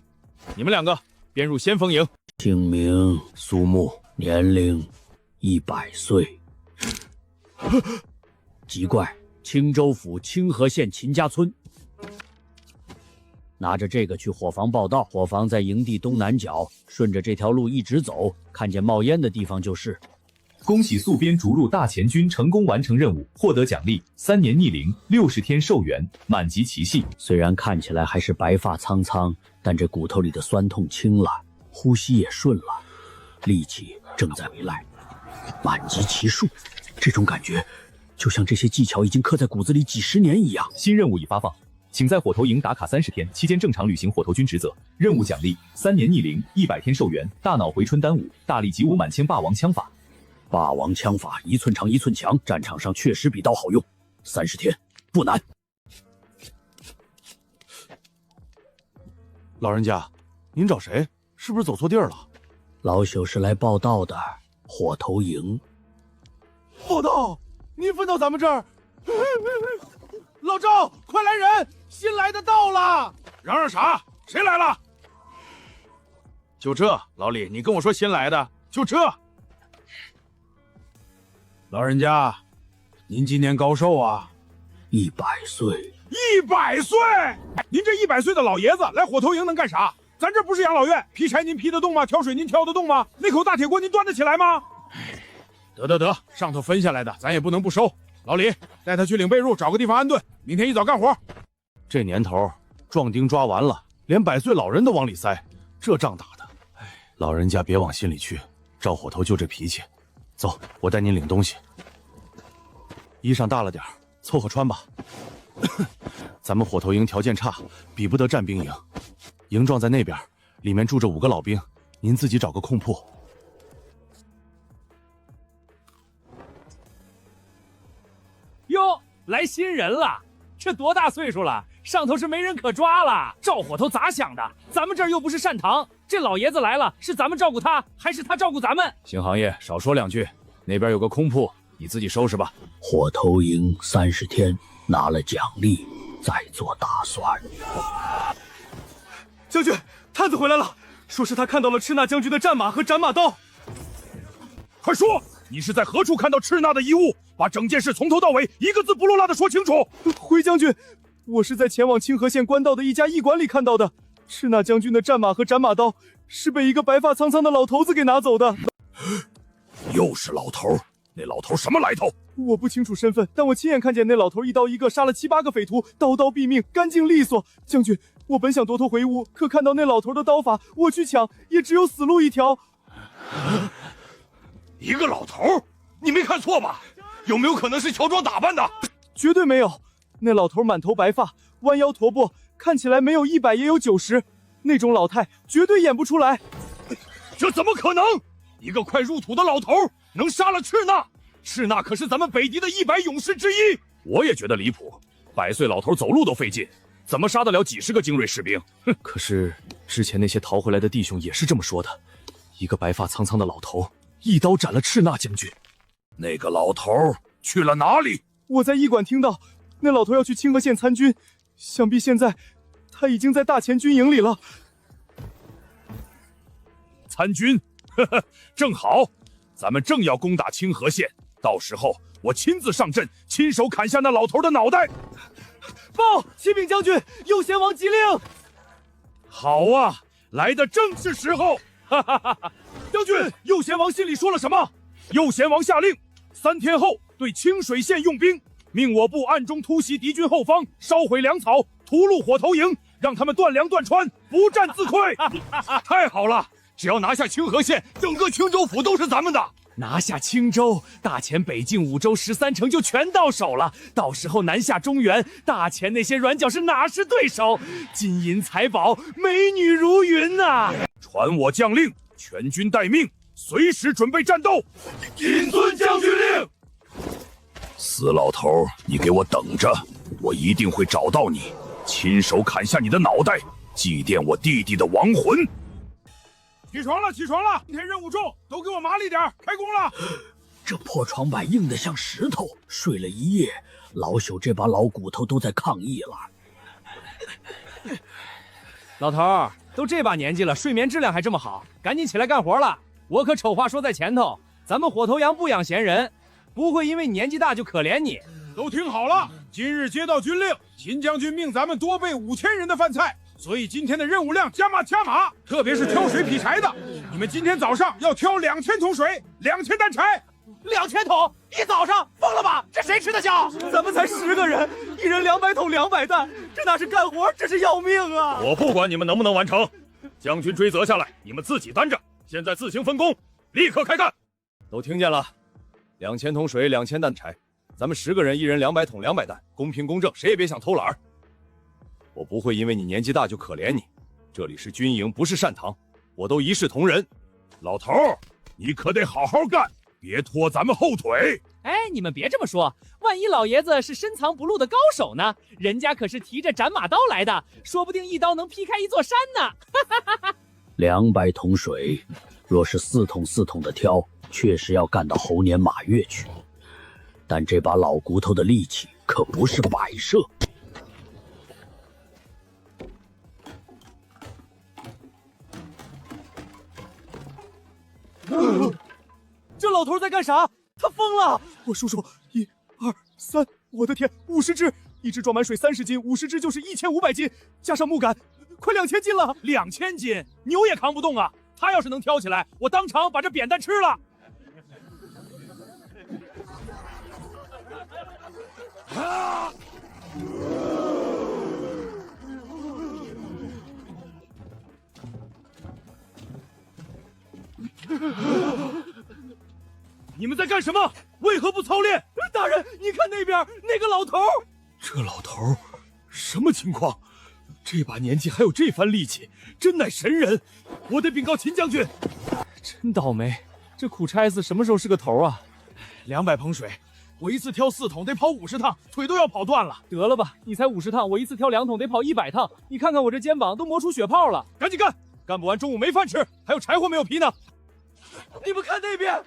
你们2个编入先锋营。姓名苏木，年龄100岁。籍贯青州府清河县秦家村。拿着这个去伙房报到，伙房在营地东南角，顺着这条路一直走，看见冒烟的地方就是。恭喜宿编逐入大前军成功完成任务，获得奖励3年逆龄，60天寿元，满级奇系。虽然看起来还是白发苍苍，但这骨头里的酸痛轻了，呼吸也顺了，力气正在回来，满级奇数。这种感觉就像这些技巧已经刻在骨子里几10年一样。新任务已发放，请在火头营打卡30天，期间正常履行火头军职责。任务奖励3年逆龄，100天寿元，大脑回春丹武，大力击5满千霸王枪法。霸王枪法1寸长1寸强，战场上确实比刀好用。30天不难。老人家，您找谁？是不是走错地儿了？老朽是来报道的，火头营。报道，您分到咱们这儿。老赵，快来人！新来的到了。嚷嚷啥？谁来了？就这，老李，你跟我说新来的，就这。老人家，您今年高寿啊？100岁。100岁？您这100岁的老爷子来火头营能干啥？咱这不是养老院，劈柴您劈得动吗？挑水您挑得动吗？那口大铁锅您端得起来吗？得，上头分下来的，咱也不能不收。老李，带他去领被褥，找个地方安顿，明天一早干活。这年头，壮丁抓完了，连100岁老人都往里塞，这仗打的，老人家别往心里去。赵火头就这脾气。走，我带您领东西。衣裳大了点，凑合穿吧。咱们火头营条件差，比不得战兵营。营壮在那边，里面住着5个老兵，您自己找个空铺。哟，来新人了，这多大岁数了？上头是没人可抓了。赵火头咋想的？咱们这儿又不是善堂，这老爷子来了，是咱们照顾他，还是他照顾咱们？邢行业，少说2句。那边有个空铺，你自己收拾吧。火头营30天，拿了奖励再做打算。将军，探子回来了，说是他看到了赤纳将军的战马和斩马刀。快说，你是在何处看到赤纳的遗物？把整件事从头到尾一个字不落的说清楚。回将军，我是在前往清河县官道的一家驿馆里看到的。赤纳将军的战马和斩马刀是被一个白发苍苍的老头子给拿走的。又是老头，那老头什么来头？我不清楚身份，但我亲眼看见那老头一刀一个杀了7、8个匪徒，刀刀毙命，干净利索。将军，我本想夺头回屋，可看到那老头的刀法，我去抢也只有死路一条。一个老头？你没看错吧？有没有可能是乔装打扮的？绝对没有。那老头满头白发，弯腰驼膊，看起来没有100也有90，那种老态绝对演不出来。这怎么可能？一个快入土的老头能杀了赤纳？赤纳可是咱们北敌的100勇士之一。我也觉得离谱，100岁老头走路都费劲，怎么杀得了几十个精锐士兵？哼！可是之前那些逃回来的弟兄也是这么说的，一个白发苍苍的老头一刀斩了赤纳将军。那个老头去了哪里？我在驿馆听到，那老头要去清河县参军，想必现在他已经在大前军营里了。参军？呵呵，正好，咱们正要攻打清河县，到时候我亲自上阵，亲手砍下那老头的脑袋。报，启禀将军，右贤王急令。好啊，来的正是时候。哈哈哈哈！将军，右贤王心里说了什么？右贤王下令，3天后对清水县用兵，命我部暗中突袭敌军后方，烧毁粮草，屠戮火头营，让他们断粮断川，不战自溃。太好了！只要拿下清河县，整个青州府都是咱们的。拿下青州，大前北境5州13城就全到手了。到时候南下中原，大前那些软脚是哪是对手？金银财宝，美女如云呐！传我将令，全军待命，随时准备战斗。谨遵将军令。死老头，你给我等着，我一定会找到你，亲手砍下你的脑袋，祭奠我弟弟的亡魂。起床了，起床了！今天任务重，都给我麻利点，开工了。这破床板硬得像石头，睡了一夜，老朽这把老骨头都在抗议了。老头，都这把年纪了，睡眠质量还这么好，赶紧起来干活了。我可丑话说在前头，咱们火头营不养闲人，不会因为你年纪大就可怜你。都听好了，今日接到军令，秦将军命咱们多备5000人的饭菜。所以今天的任务量加码，特别是挑水劈柴的，你们今天早上要挑2000桶水，2000担柴。2000桶，一早上，疯了吧？这谁吃得消？咱们才10个人，一人200桶200担，这哪是干活，这是要命啊！我不管你们能不能完成，将军追责下来，你们自己担着。现在自行分工，立刻开干。都听见了，2000桶水，2000担柴，咱们10个人，一人200桶200担，公平公正，谁也别想偷懒。我不会因为你年纪大就可怜你，这里是军营，不是善堂，我都一视同仁。老头，你可得好好干，别拖咱们后腿。哎，你们别这么说，万一老爷子是深藏不露的高手呢？人家可是提着斩马刀来的，说不定一刀能劈开一座山呢。200桶水，若是4桶4桶的挑，确实要干到猴年马月去。但这把老骨头的力气可不是摆设。这老头在干啥？他疯了！我数数，1、2、3，我的天，50只，一只装满水30斤，50只就是1500斤，加上木杆，快2000斤了。2000斤，牛也扛不动啊！他要是能挑起来，我当场把这扁担吃了。啊！你们在干什么？为何不操练？大人，你看那边那个老头。这老头什么情况？这把年纪还有这番力气，真乃神人！我得禀告秦将军。真倒霉，这苦差事什么时候是个头啊？200盆水，我一次挑4桶得跑50趟，腿都要跑断了。得了吧，你才50趟，我一次挑2桶得跑100趟，你看看我这肩膀都磨出血泡了。赶紧干，干不完中午没饭吃，还有柴火没有劈呢。你们看那边，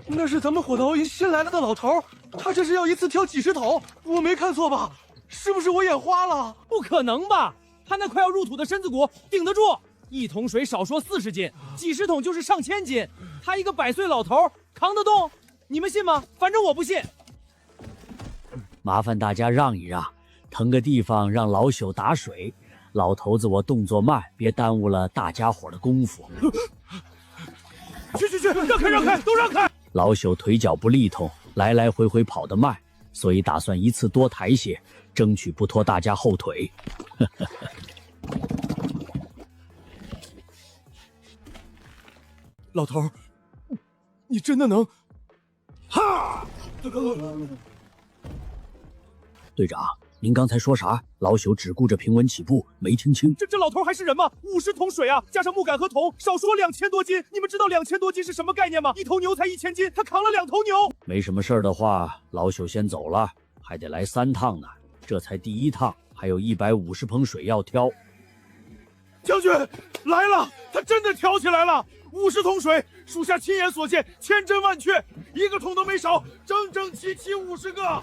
那是咱们火头营新来了的老头，他这是要一次挑几10桶，我没看错吧？是不是我眼花了？不可能吧，他那快要入土的身子骨顶得住，1桶水少说40斤，几10桶就是上千斤，他一个100岁老头扛得动？你们信吗？反正我不信。麻烦大家让一让，腾个地方让老朽打水。老头子我动作慢，别耽误了大家伙的功夫。去，让开，都让开！老朽腿脚不利通，来来回回跑得慢，所以打算一次多抬些，争取不拖大家后腿。老头，你真的能？哈！队长，您刚才说啥？老朽只顾着平稳起步，没听清。这老头还是人吗？50桶水啊，加上木杆和桶，少说2000多斤。你们知道2000多斤是什么概念吗？一头牛才1000斤，他扛了2头牛。没什么事儿的话，老朽先走了，还得来3趟呢。这才第1趟，还有150盆水要挑。将军来了，他真的挑起来了，50桶水，属下亲眼所见，千真万确，一个桶都没少，整齐50个。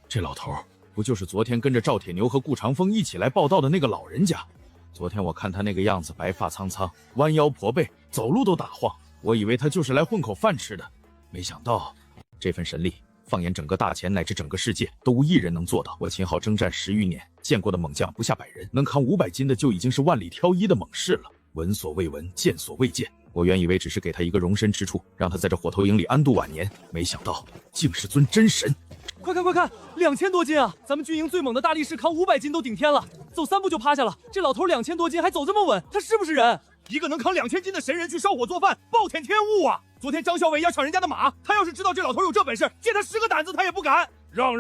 这老头不就是昨天跟着赵铁牛和顾长风一起来报道的那个老人家？昨天我看他那个样子，白发苍苍，弯腰驼背，走路都打晃，我以为他就是来混口饭吃的，没想到这份神力，放眼整个大前乃至整个世界，都无一人能做到。我秦昊征战10余年，见过的猛将不下100人，能扛500斤的就已经是万里挑一的猛士了。闻所未闻，见所未见。我原以为只是给他一个容身之处，让他在这火头营里安度晚年，没想到竟是尊真神。快看，2000多斤啊！咱们军营最猛的大力士扛500斤都顶天了，走3步就趴下了。这老头2000多斤还走这么稳，他是不是人？一个能扛2000斤的神人去烧火做饭，暴殄天物啊！昨天张校尉要抢人家的马，他要是知道这老头有这本事，借他10个胆子他也不敢。让！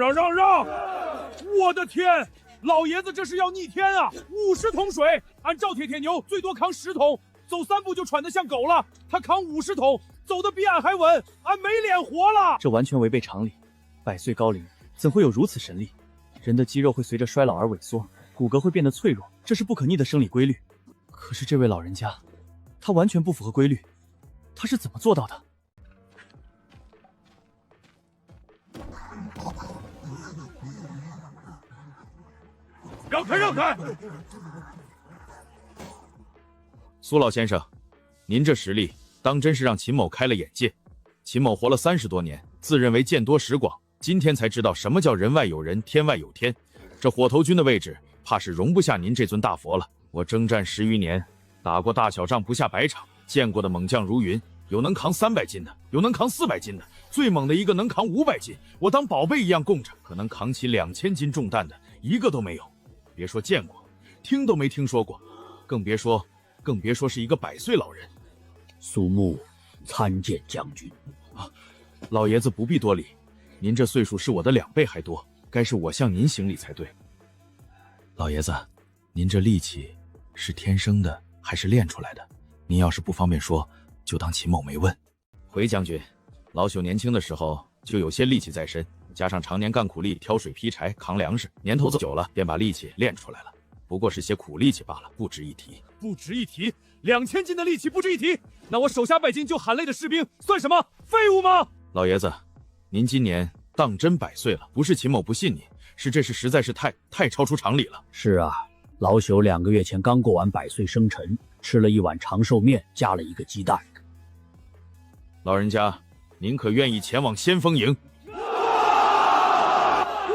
我的天，老爷子这是要逆天啊！50桶水，按赵铁牛最多扛10桶，走3步就喘得像狗了。他扛50桶，走得比俺还稳，俺没脸活了。这完全违背常理。100岁高龄怎会有如此神力？人的肌肉会随着衰老而萎缩，骨骼会变得脆弱，这是不可逆的生理规律。可是这位老人家，他完全不符合规律，他是怎么做到的？让开！苏老先生，您这实力当真是让秦某开了眼界。秦某活了30多年，自认为见多识广，今天才知道什么叫人外有人，天外有天。这火头军的位置，怕是容不下您这尊大佛了。我征战10余年，打过大小仗不下100场，见过的猛将如云，有能扛300斤的，有能扛400斤的，最猛的一个能扛500斤，我当宝贝一样供着。可能扛起2000斤重担的，一个都没有。别说见过，听都没听说过，更别说是一个100岁老人。苏木参见将军。老爷子不必多礼，您这岁数是我的2倍还多，该是我向您行礼才对。老爷子，您这力气是天生的还是练出来的？您要是不方便说，就当秦某没问。回将军，老朽年轻的时候就有些力气在身，加上常年干苦力，挑水劈柴扛粮食，年头久了便把力气练出来了。不过是些苦力气罢了，不值一提。不值一提，2000斤的力气不值一提，那我手下败尽就喊累的士兵算什么？废物吗？老爷子，您今年当真100岁了，不是秦某不信你，是这事实在是太超出常理了。是啊，老朽2个月前刚过完100岁生辰，吃了一碗长寿面，加了一个鸡蛋。老人家，您可愿意前往先锋营？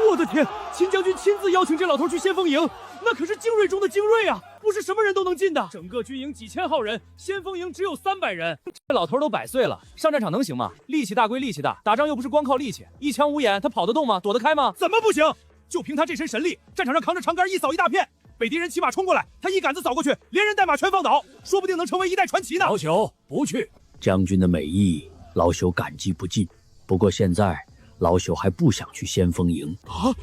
我的天，秦将军亲自邀请这老头去先锋营，那可是精锐中的精锐啊，不是什么人都能进的。整个军营几千号人，先锋营只有300人。这老头都100岁了，上战场能行吗？力气大归力气大，打仗又不是光靠力气，一枪无眼，他跑得动吗？躲得开吗？怎么不行？就凭他这身神力，战场上扛着长杆一扫一大片，北敌人骑马冲过来，他一杆子扫过去，连人带马全放倒，说不定能成为一代传奇呢。老朽不去。将军的美意，老朽感激不尽。不过现在，老朽还不想去先锋营啊。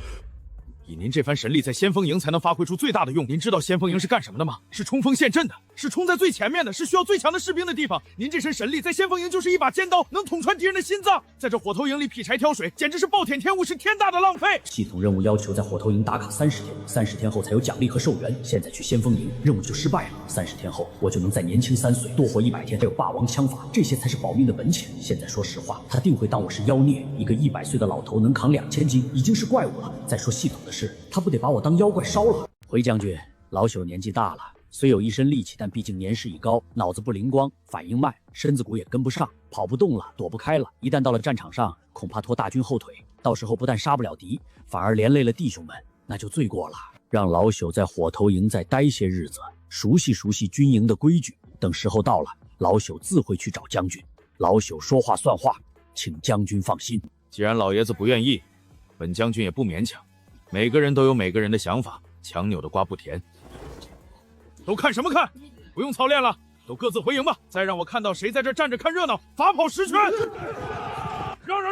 以您这番神力，在先锋营才能发挥出最大的用。您知道先锋营是干什么的吗？是冲锋陷阵的，是冲在最前面的，是需要最强的士兵的地方。您这身神力在先锋营就是一把尖刀，能捅穿敌人的心脏。在这火头营里劈柴挑水，简直是暴殄天物，是天大的浪费。系统任务要求在火头营打卡30天，30天后才有奖励和寿元。现在去先锋营，任务就失败了。30天后，我就能再年轻3岁，多活100天，还有霸王枪法，这些才是保命的本钱。现在说实话，他定会当我是妖孽。一个100岁的老头能扛2000斤，已经是怪物了。再说系统的事，他不得把我当妖怪烧了？回将军，老朽年纪大了，虽有一身力气，但毕竟年事已高，脑子不灵光，反应慢，身子骨也跟不上，跑不动了，躲不开了。一旦到了战场上，恐怕拖大军后腿，到时候不但杀不了敌，反而连累了弟兄们，那就罪过了。让老朽在火头营再待些日子，熟悉熟悉军营的规矩。等时候到了，老朽自会去找将军。老朽说话算话，请将军放心。既然老爷子不愿意，本将军也不勉强。每个人都有每个人的想法，强扭的瓜不甜。都看什么看？不用操练了，都各自回营吧。再让我看到谁在这站着看热闹，罚跑10圈。让！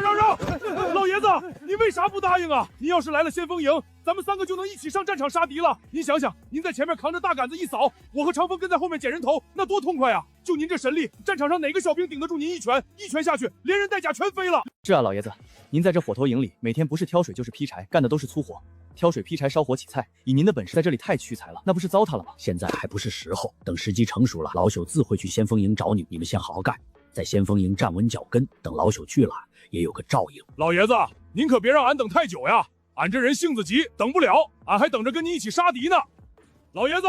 老爷子，您为啥不答应啊？您要是来了先锋营，咱们3个就能一起上战场杀敌了。您想想，您在前面扛着大杆子一扫，我和长风跟在后面捡人头，那多痛快啊！就您这神力，战场上哪个小兵顶得住您一拳下去，连人带甲全飞了。是啊，老爷子，您在这火头营里，每天不是挑水就是劈柴，干的都是粗活。挑水劈柴烧火起菜，以您的本事在这里太屈才了，那不是糟蹋了吗？现在还不是时候，等时机成熟了，老朽自会去先锋营找你，你们先好好干，在先锋营站稳脚跟，等老朽去了也有个照应。老爷子，您可别让俺等太久呀，俺这人性子急，等不了，俺还等着跟你一起杀敌呢。老爷子，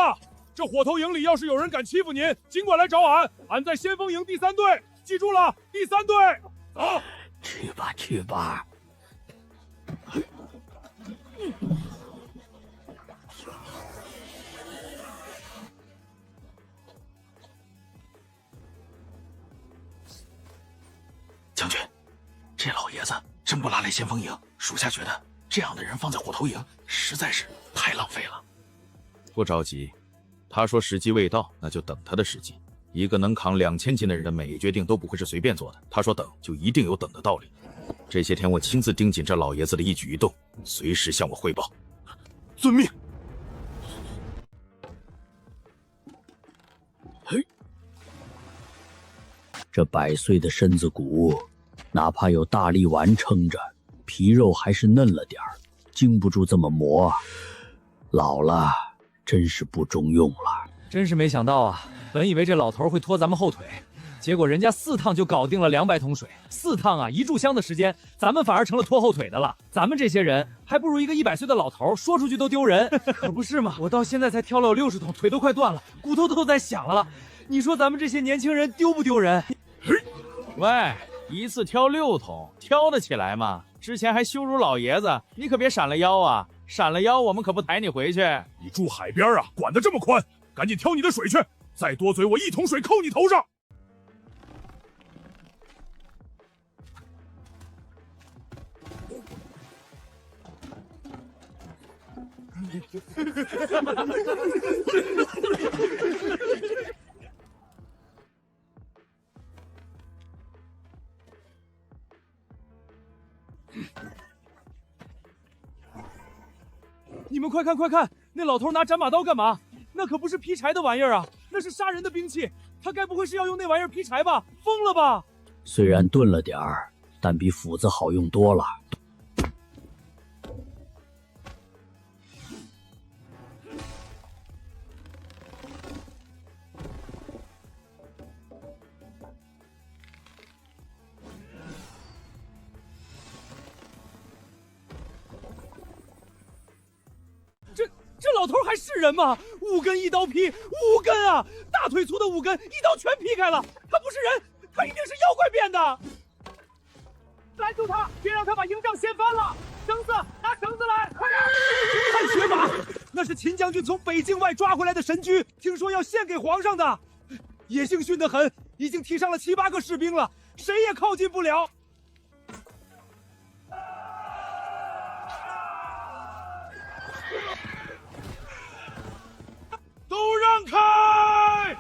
这火头营里要是有人敢欺负您，尽管来找俺，俺在先锋营第3队，记住了，第3队。走，去吧。将军，这老爷子真不拉来先锋营，属下觉得这样的人放在火头营实在是太浪费了。不着急，他说时机未到，那就等他的时机。一个能扛2000斤的人的每一决定都不会是随便做的，他说等就一定有等的道理。这些天我亲自盯紧这老爷子的一举一动，随时向我汇报。遵命。这100岁的身子骨，哪怕有大力丸撑着，皮肉还是嫩了点儿，经不住这么磨啊。老了，真是不中用了。真是没想到啊，本以为这老头会拖咱们后腿，结果人家4趟就搞定了200桶水，4趟啊，1炷香的时间，咱们反而成了拖后腿的了。咱们这些人还不如一个100岁的老头，说出去都丢人。可不是嘛，我到现在才挑了60桶，腿都快断了，骨头都在响了。你说咱们这些年轻人丢不丢人？喂，一次挑6桶，挑得起来吗？之前还羞辱老爷子，你可别闪了腰啊！闪了腰，我们可不抬你回去。你住海边啊，管得这么宽？赶紧挑你的水去！再多嘴，我1桶水扣你头上！你们快看快看，那老头拿斩马刀干嘛？那可不是劈柴的玩意儿啊，那是杀人的兵器，他该不会是要用那玩意儿劈柴吧？疯了吧？虽然钝了点儿，但比斧子好用多了。这老头还是人吗？5根一刀劈，5根啊！大腿粗的5根，一刀全劈开了。他不是人，他一定是妖怪变的。拦住他，别让他把营帐掀翻了！绳子，拿绳子来，快点！汗血马，那是秦将军从北境外抓回来的神驹，听说要献给皇上的。野性驯得很，已经提上了7、8个士兵了，谁也靠近不了。都让开！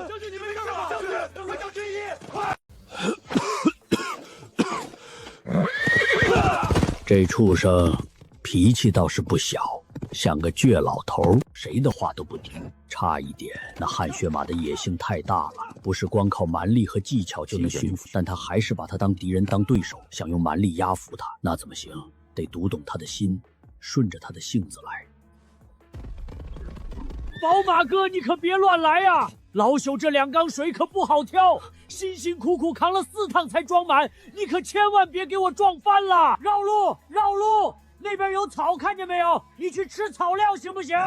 将军，你没事吧？将军，快叫军医！快！这畜生脾气倒是不小，像个倔老头，谁的话都不听。差一点，那汗血马的野性太大了，不是光靠蛮力和技巧就能驯服，但他还是把他当敌人当对手，想用蛮力压服他，那怎么行？得读懂他的心，顺着他的性子来。宝马哥，你可别乱来呀！老朽这2缸水可不好挑，辛辛苦苦扛了4趟才装满，你可千万别给我撞翻了！绕路，绕路！那边有草，看见没有？你去吃草料行不行？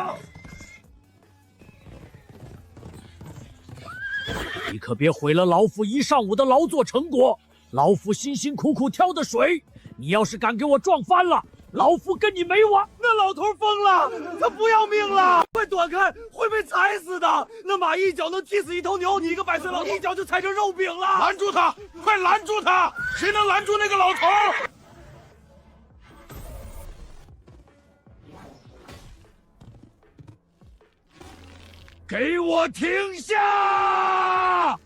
你可别毁了老夫1上午的劳作成果，老夫辛辛苦苦挑的水，你要是敢给我撞翻了，老夫跟你没完！那老头疯了，他不要命了！快躲开，会被踩死的！那马一脚能踢死1头牛，你一个100岁老头一脚就踩成肉饼了！拦住他！快拦住他！谁能拦住那个老头？给我停下！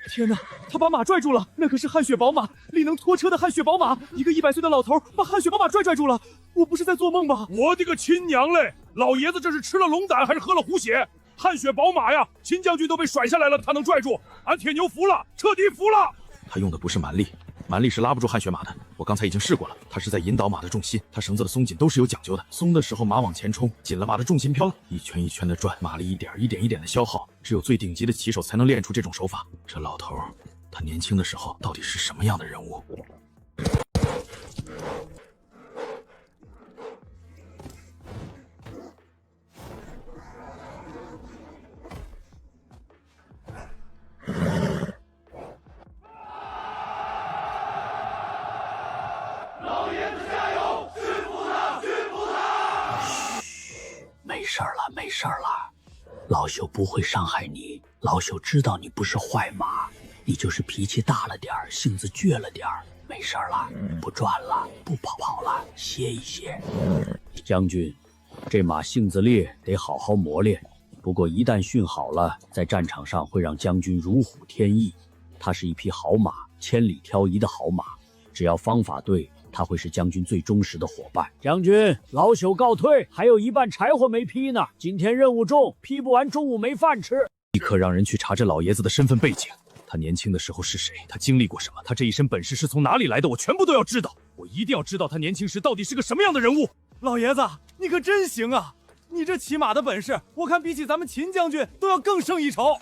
天哪！他把马拽住了，那可是汗血宝马，力能拖车的汗血宝马。一个100岁的老头把汗血宝马拽住了，我不是在做梦吧？我的个亲娘嘞！老爷子这是吃了龙胆还是喝了虎血？汗血宝马呀！秦将军都被甩下来了，他能拽住？俺铁牛服了，彻底服了！他用的不是蛮力，蛮力是拉不住汗血马的。我刚才已经试过了，他是在引导马的重心，他绳子的松紧都是有讲究的。松的时候马往前冲，紧了马的重心飘了，一圈一圈的转，马力一点一点的消耗。只有最顶级的骑手才能练出这种手法。这老头，他年轻的时候到底是什么样的人物？没事了，没事了，老朽不会伤害你。老朽知道你不是坏马，你就是脾气大了点儿，性子倔了点儿。没事了，不转了，不跑了，歇一歇。将军，这马性子烈，得好好磨练。不过一旦训好了，在战场上会让将军如虎添翼。它是一匹好马，千里挑一的好马，只要方法对，他会是将军最忠实的伙伴。将军，老朽告退，还有1半柴火没劈呢。今天任务重，劈不完中午没饭吃。立刻让人去查这老爷子的身份背景，他年轻的时候是谁？他经历过什么？他这一身本事是从哪里来的？我全部都要知道。我一定要知道他年轻时到底是个什么样的人物。老爷子，你可真行啊！你这骑马的本事，我看比起咱们秦将军都要更胜一筹。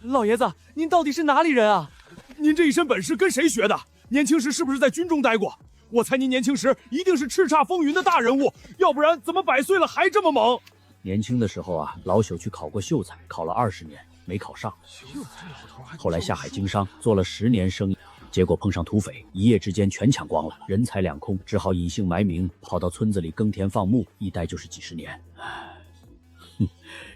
老爷子，您到底是哪里人啊？您这一身本事跟谁学的？年轻时是不是在军中待过？我猜您年轻时一定是叱咤风云的大人物，要不然怎么100岁了还这么猛？年轻的时候啊，老朽去考过秀才，考了20年没考上。后来下海经商，做了10年生意，结果碰上土匪，一夜之间全抢光了，人财两空，只好隐姓埋名，跑到村子里耕田放牧，一待就是几十年。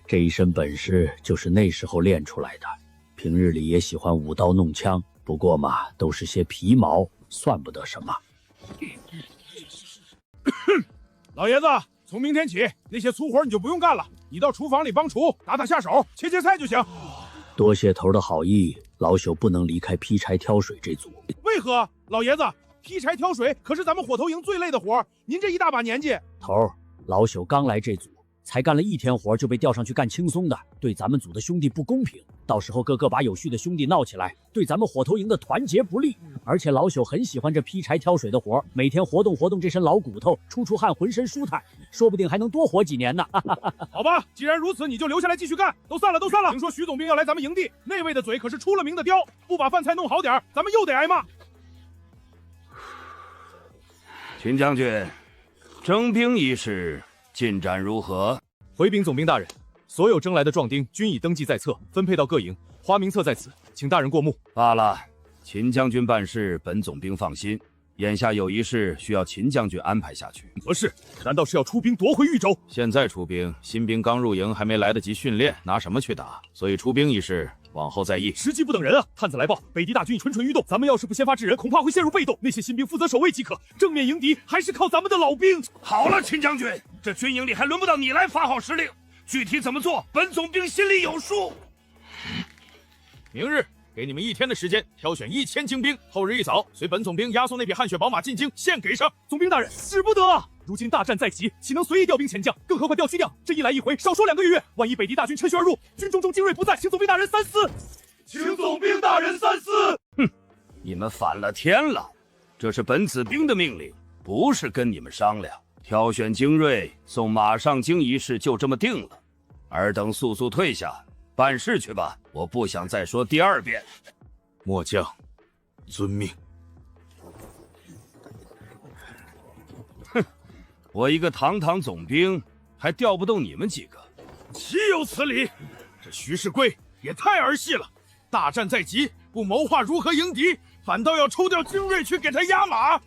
这一身本事就是那时候练出来的。平日里也喜欢舞刀弄枪，不过嘛，都是些皮毛，算不得什么。老爷子，从明天起，那些粗活你就不用干了，你到厨房里帮厨，打下手，切菜就行。多谢头的好意，老朽不能离开劈柴挑水这组。为何？老爷子，劈柴挑水可是咱们火头营最累的活，您这一大把年纪。头，老朽刚来这组，才干了1天活就被调上去干轻松的，对咱们组的兄弟不公平。到时候个个把有序的兄弟闹起来，对咱们火头营的团结不利。而且老朽很喜欢这劈柴挑水的活，每天活动活动这身老骨头，出汗，浑身舒坦，说不定还能多活几年呢。好吧，既然如此，你就留下来继续干。都散了。听说徐总兵要来咱们营地，那位的嘴可是出了名的刁，不把饭菜弄好点，咱们又得挨骂。秦将军，征兵一事进展如何？回禀总兵大人，所有征来的壮丁均已登记在册，分配到各营，花名册在此，请大人过目。罢了，秦将军办事，本总兵放心。眼下有一事需要秦将军安排下去。何事？难道是要出兵夺回豫州？现在出兵，新兵刚入营，还没来得及训练，拿什么去打？所以出兵一事往后再议。时机不等人啊！探子来报，北狄大军已蠢蠢欲动，咱们要是不先发制人，恐怕会陷入被动。那些新兵负责守卫即可，正面迎敌还是靠咱们的老兵。好了，秦将军，这军营里还轮不到你来发号施令，具体怎么做，本总兵心里有数。明日给你们1天的时间，挑选1000精兵。后日一早，随本总兵押送那匹汗血宝马进京，献给上。总兵大人，使不得啊！如今大战在即，岂能随意调兵遣将？更何况调区调，这一来一回，少说2个月。万一北狄大军趁虚而入，军中精锐不在，请总兵大人三思。请总兵大人三思。哼，你们反了天了！这是本子兵的命令，不是跟你们商量。挑选精锐，送马上京一事就这么定了。尔等速速退下。办事去吧，我不想再说第2遍。末将遵命。哼，我一个堂堂总兵，还调不动你们几个，岂有此理！这徐世贵也太儿戏了，大战在即，不谋划如何迎敌，反倒要抽调精锐去给他压马。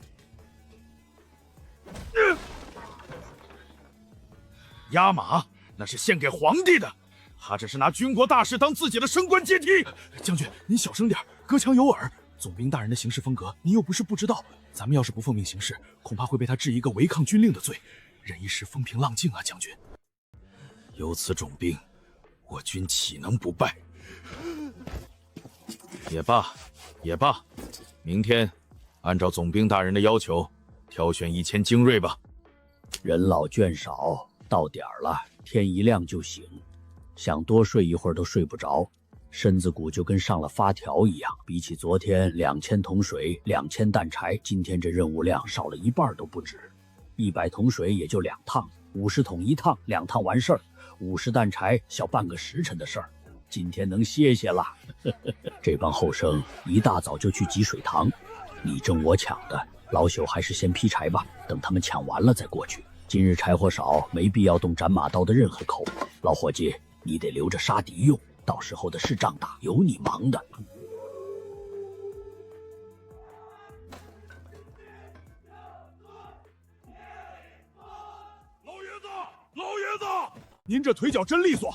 压马那是献给皇帝的。他这是拿军国大事当自己的升官阶梯。将军，您小声点，隔墙有耳。总兵大人的行事风格，您又不是不知道。咱们要是不奉命行事，恐怕会被他治一个违抗军令的罪。忍一时风平浪静啊，将军。有此总兵，我军岂能不败？也罢，明天按照总兵大人的要求，挑选1000精锐吧。人老眷少，到点儿了，天一亮就醒。想多睡一会儿都睡不着，身子骨就跟上了发条一样。比起昨天2000桶水、2000担柴，今天这任务量少了一半都不止。100桶水也就2趟，50桶1趟，2趟完事儿。50担柴小半个时辰的事儿，今天能歇歇了。这帮后生一大早就去汲水塘，你争我抢的，老朽还是先劈柴吧，等他们抢完了再过去。今日柴火少，没必要动斩马刀的任何口。老伙计，你得留着杀敌用，到时候的是仗打，有你忙的。老爷子，您这腿脚真利索。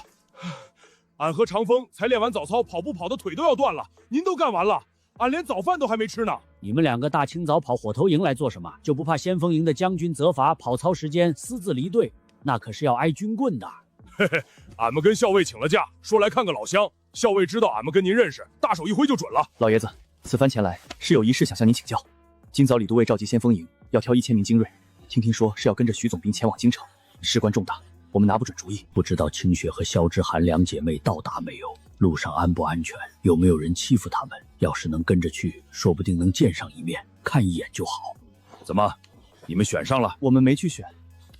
俺和长风才练完早操，跑步跑的腿都要断了，您都干完了，俺连早饭都还没吃呢。你们2个大清早跑火头营来做什么？就不怕先锋营的将军责罚跑操时间私自离队？那可是要挨军棍的。嘿嘿，俺们跟校尉请了假，说来看个老乡。校尉知道俺们跟您认识，大手一挥就准了。老爷子，此番前来是有一事想向您请教。今早李都尉召集先锋营，要挑1000名精锐，听说是要跟着徐总兵前往京城，事关重大，我们拿不准主意。不知道清雪和萧之寒2姐妹到达没有？路上安不安全？有没有人欺负他们？要是能跟着去，说不定能见上一面，看一眼就好。怎么，你们选上了？我们没去选，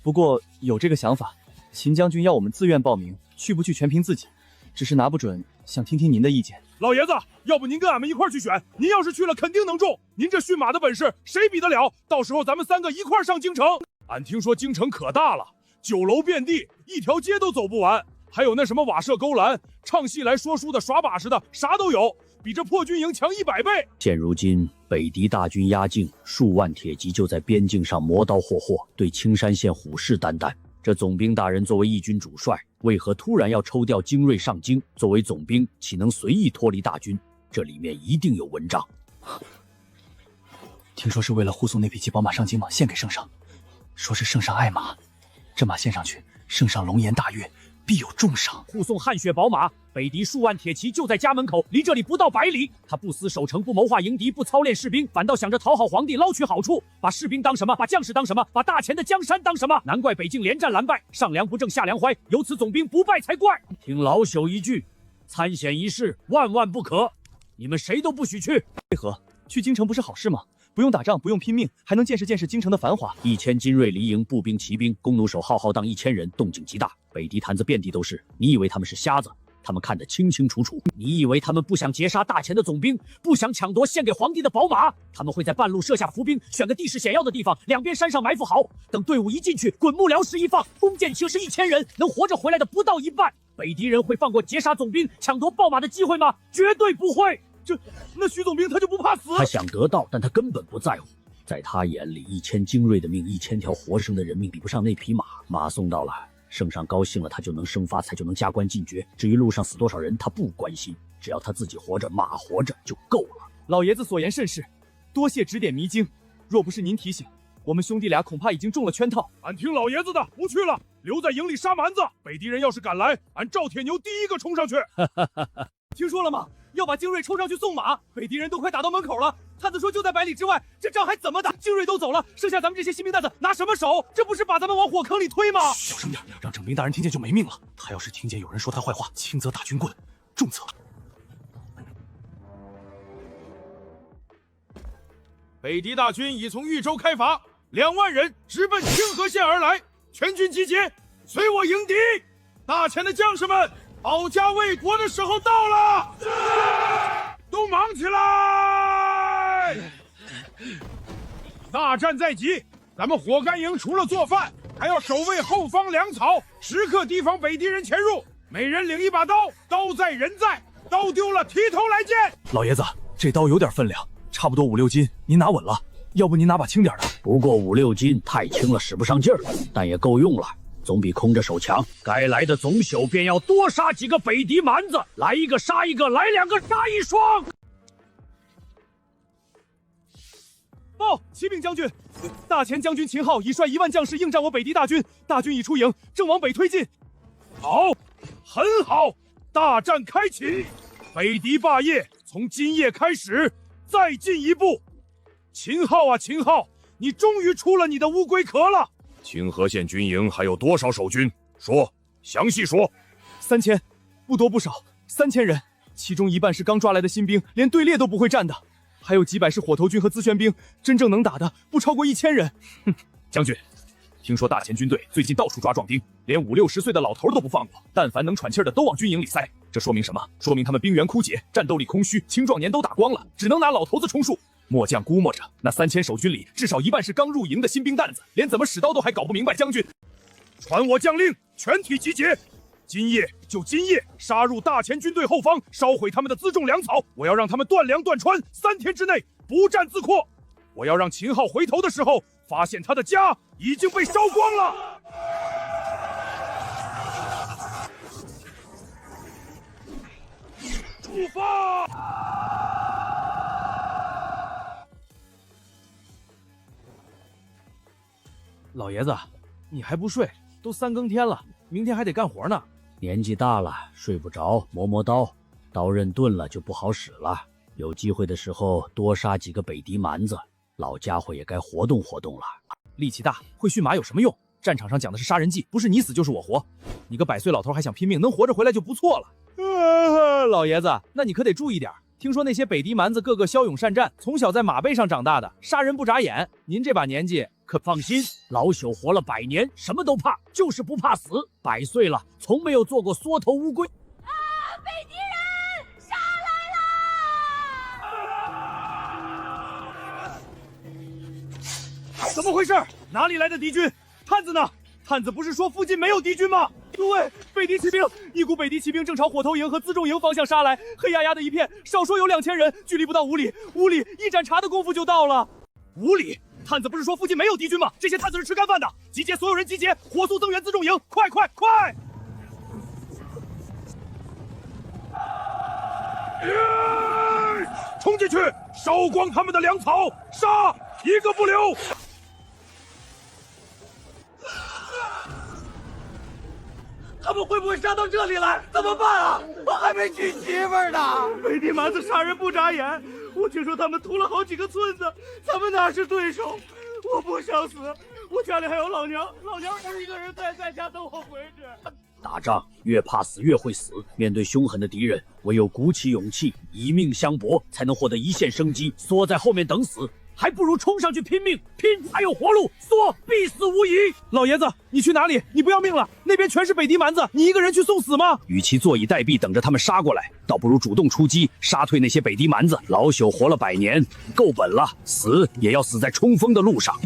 不过有这个想法。秦将军要我们自愿报名，去不去全凭自己，只是拿不准，想听听您的意见。老爷子，要不您跟俺们一块去选？您要是去了，肯定能中。您这驯马的本事，谁比得了？到时候咱们3个一块上京城。俺听说京城可大了，酒楼遍地，一条街都走不完。还有那什么瓦舍勾栏，唱戏来说书的、耍把式的，啥都有，比这破军营强100倍。现如今北狄大军压境，数万铁骑就在边境上磨刀霍霍，对青山县虎视眈眈。这总兵大人作为义军主帅，为何突然要抽调精锐上京？作为总兵，岂能随意脱离大军？这里面一定有文章。听说是为了护送那匹骑宝马上京吗？献给圣上，说是圣上爱马，这马献上去，圣上龙颜大悦，必有重赏。护送汗血宝马，北狄数万铁骑就在家门口，离这里不到100里。他不思守城，不谋划迎敌，不操练士兵，反倒想着讨好皇帝，捞取好处。把士兵当什么？把将士当什么？把大钱的江山当什么？难怪北境连战难败，上梁不正下梁歪，有此总兵不败才怪。听老朽一句，参选一事万万不可，你们谁都不许去。为何？去京城不是好事吗？不用打仗，不用拼命，还能见识见识京城的繁华。1000精锐离营，步兵、骑兵、弓弩手浩浩荡1000人，动静极大。北狄坛子遍地都是，你以为他们是瞎子？他们看得清清楚楚。你以为他们不想截杀大钱的总兵，不想抢夺献给皇帝的宝马？他们会在半路设下伏兵，选个地势险要的地方，两边山上埋伏好，等队伍一进去，滚木辽石一放，弓箭轻是1000人，能活着回来的不到1半。北狄人会放过截杀总兵、抢夺宝马的机会吗？绝对不会。那徐总兵他就不怕死？他想得到，但他根本不在乎。在他眼里，1000精锐的命，1000条活生的人命比不上那匹马。马送到了，圣上高兴了，他就能生发财，就能加官进爵。至于路上死多少人，他不关心，只要他自己活着，马活着就够了。老爷子所言甚是，多谢指点迷津。若不是您提醒，我们兄弟俩恐怕已经中了圈套。俺听老爷子的，不去了，留在营里杀蛮子。北狄人要是敢来，俺赵铁牛第一个冲上去。听说了吗？要把精锐抽上去送马，北狄人都快打到门口了。探子说就在100里之外，这仗还怎么打？精锐都走了，剩下咱们这些新兵蛋子拿什么守？这不是把咱们往火坑里推吗？小声点，让整兵大人听见就没命了。他要是听见有人说他坏话，轻则打军棍，重则……北狄大军已从豫州开拔，2万人直奔清河县而来，全军集结，随我迎敌。大前的将士们，保家卫国的时候到了，都忙起来！大战在即，咱们火干营除了做饭，还要守卫后方粮草，时刻提防北狄人潜入。每人领一把刀，刀在人在，刀丢了提头来见。老爷子，这刀有点分量，差不多5、6斤，您拿稳了。要不您拿把轻点的？不过5、6斤太轻了，使不上劲儿，但也够用了。总比空着手强。该来的总宿便要多杀几个北狄蛮子，来一个杀一个，来2个杀1双。报，启禀将军，大前将军秦昊已率1万将士应战我北狄大军，大军已出营，正往北推进。好，很好，大战开启。北狄霸业从今夜开始，再进一步。秦昊啊，秦昊，你终于出了你的乌龟壳了。清河县军营还有多少守军？说，详细说。3000，不多不少，3000人，其中1半是刚抓来的新兵，连队列都不会站的，还有几百是火头军和资宣兵，真正能打的不超过1000人。哼，将军，听说大前军队最近到处抓壮丁，连50、60岁的老头都不放过，但凡能喘气的都往军营里塞。这说明什么？说明他们兵源枯竭，战斗力空虚，青壮年都打光了，只能拿老头子充数。末将估摸着，那3000守军里至少1半是刚入营的新兵蛋子，连怎么使刀都还搞不明白。将军，传我将令，全体集结！今夜就今夜，杀入大前军队后方，烧毁他们的辎重粮草。我要让他们断粮断穿，3天之内不战自扩。我要让秦昊回头的时候，发现他的家已经被烧光了。出发！老爷子，你还不睡？都3更天了，明天还得干活呢。年纪大了，睡不着，磨磨刀，刀刃钝了就不好使了。有机会的时候多杀几个北狄蛮子，老家伙也该活动活动了。力气大，会驯马有什么用？战场上讲的是杀人技，不是你死就是我活。你个100岁老头还想拼命，能活着回来就不错了。老爷子，那你可得注意点。听说那些北狄蛮子个个骁勇善战，从小在马背上长大的，杀人不眨眼。您这把年纪可放心，老朽活了100年，什么都怕，就是不怕死。100岁了，从没有做过缩头乌龟。啊！北狄人杀来了！怎么回事？哪里来的敌军？探子呢？探子不是说附近没有敌军吗？诸位，北狄骑兵！一股北狄骑兵正朝火头营和辎重营方向杀来，黑压压的一片，少说有2000人，距离不到5里，5里一盏茶的功夫就到了。5里？探子不是说附近没有敌军吗？这些探子是吃干饭的！集结，所有人集结，火速增援辎重营！快快快！冲进去，烧光他们的粮草，杀，一个不留！他们会不会杀到这里来？怎么办啊？我还没娶媳妇呢！北狄蛮子杀人不眨眼，我听说他们屠了好几个村子，咱们哪是对手？我不想死，我家里还有老娘，老娘一个人在家等我回去。打仗越怕死越会死，面对凶狠的敌人，唯有鼓起勇气，以命相搏，才能获得一线生机。缩在后面等死，还不如冲上去拼命，拼才有活路，缩必死无疑。老爷子，你去哪里？你不要命了？那边全是北狄蛮子，你一个人去送死吗？与其坐以待毙等着他们杀过来，倒不如主动出击，杀退那些北狄蛮子。老朽活了100年，够本了，死也要死在冲锋的路上。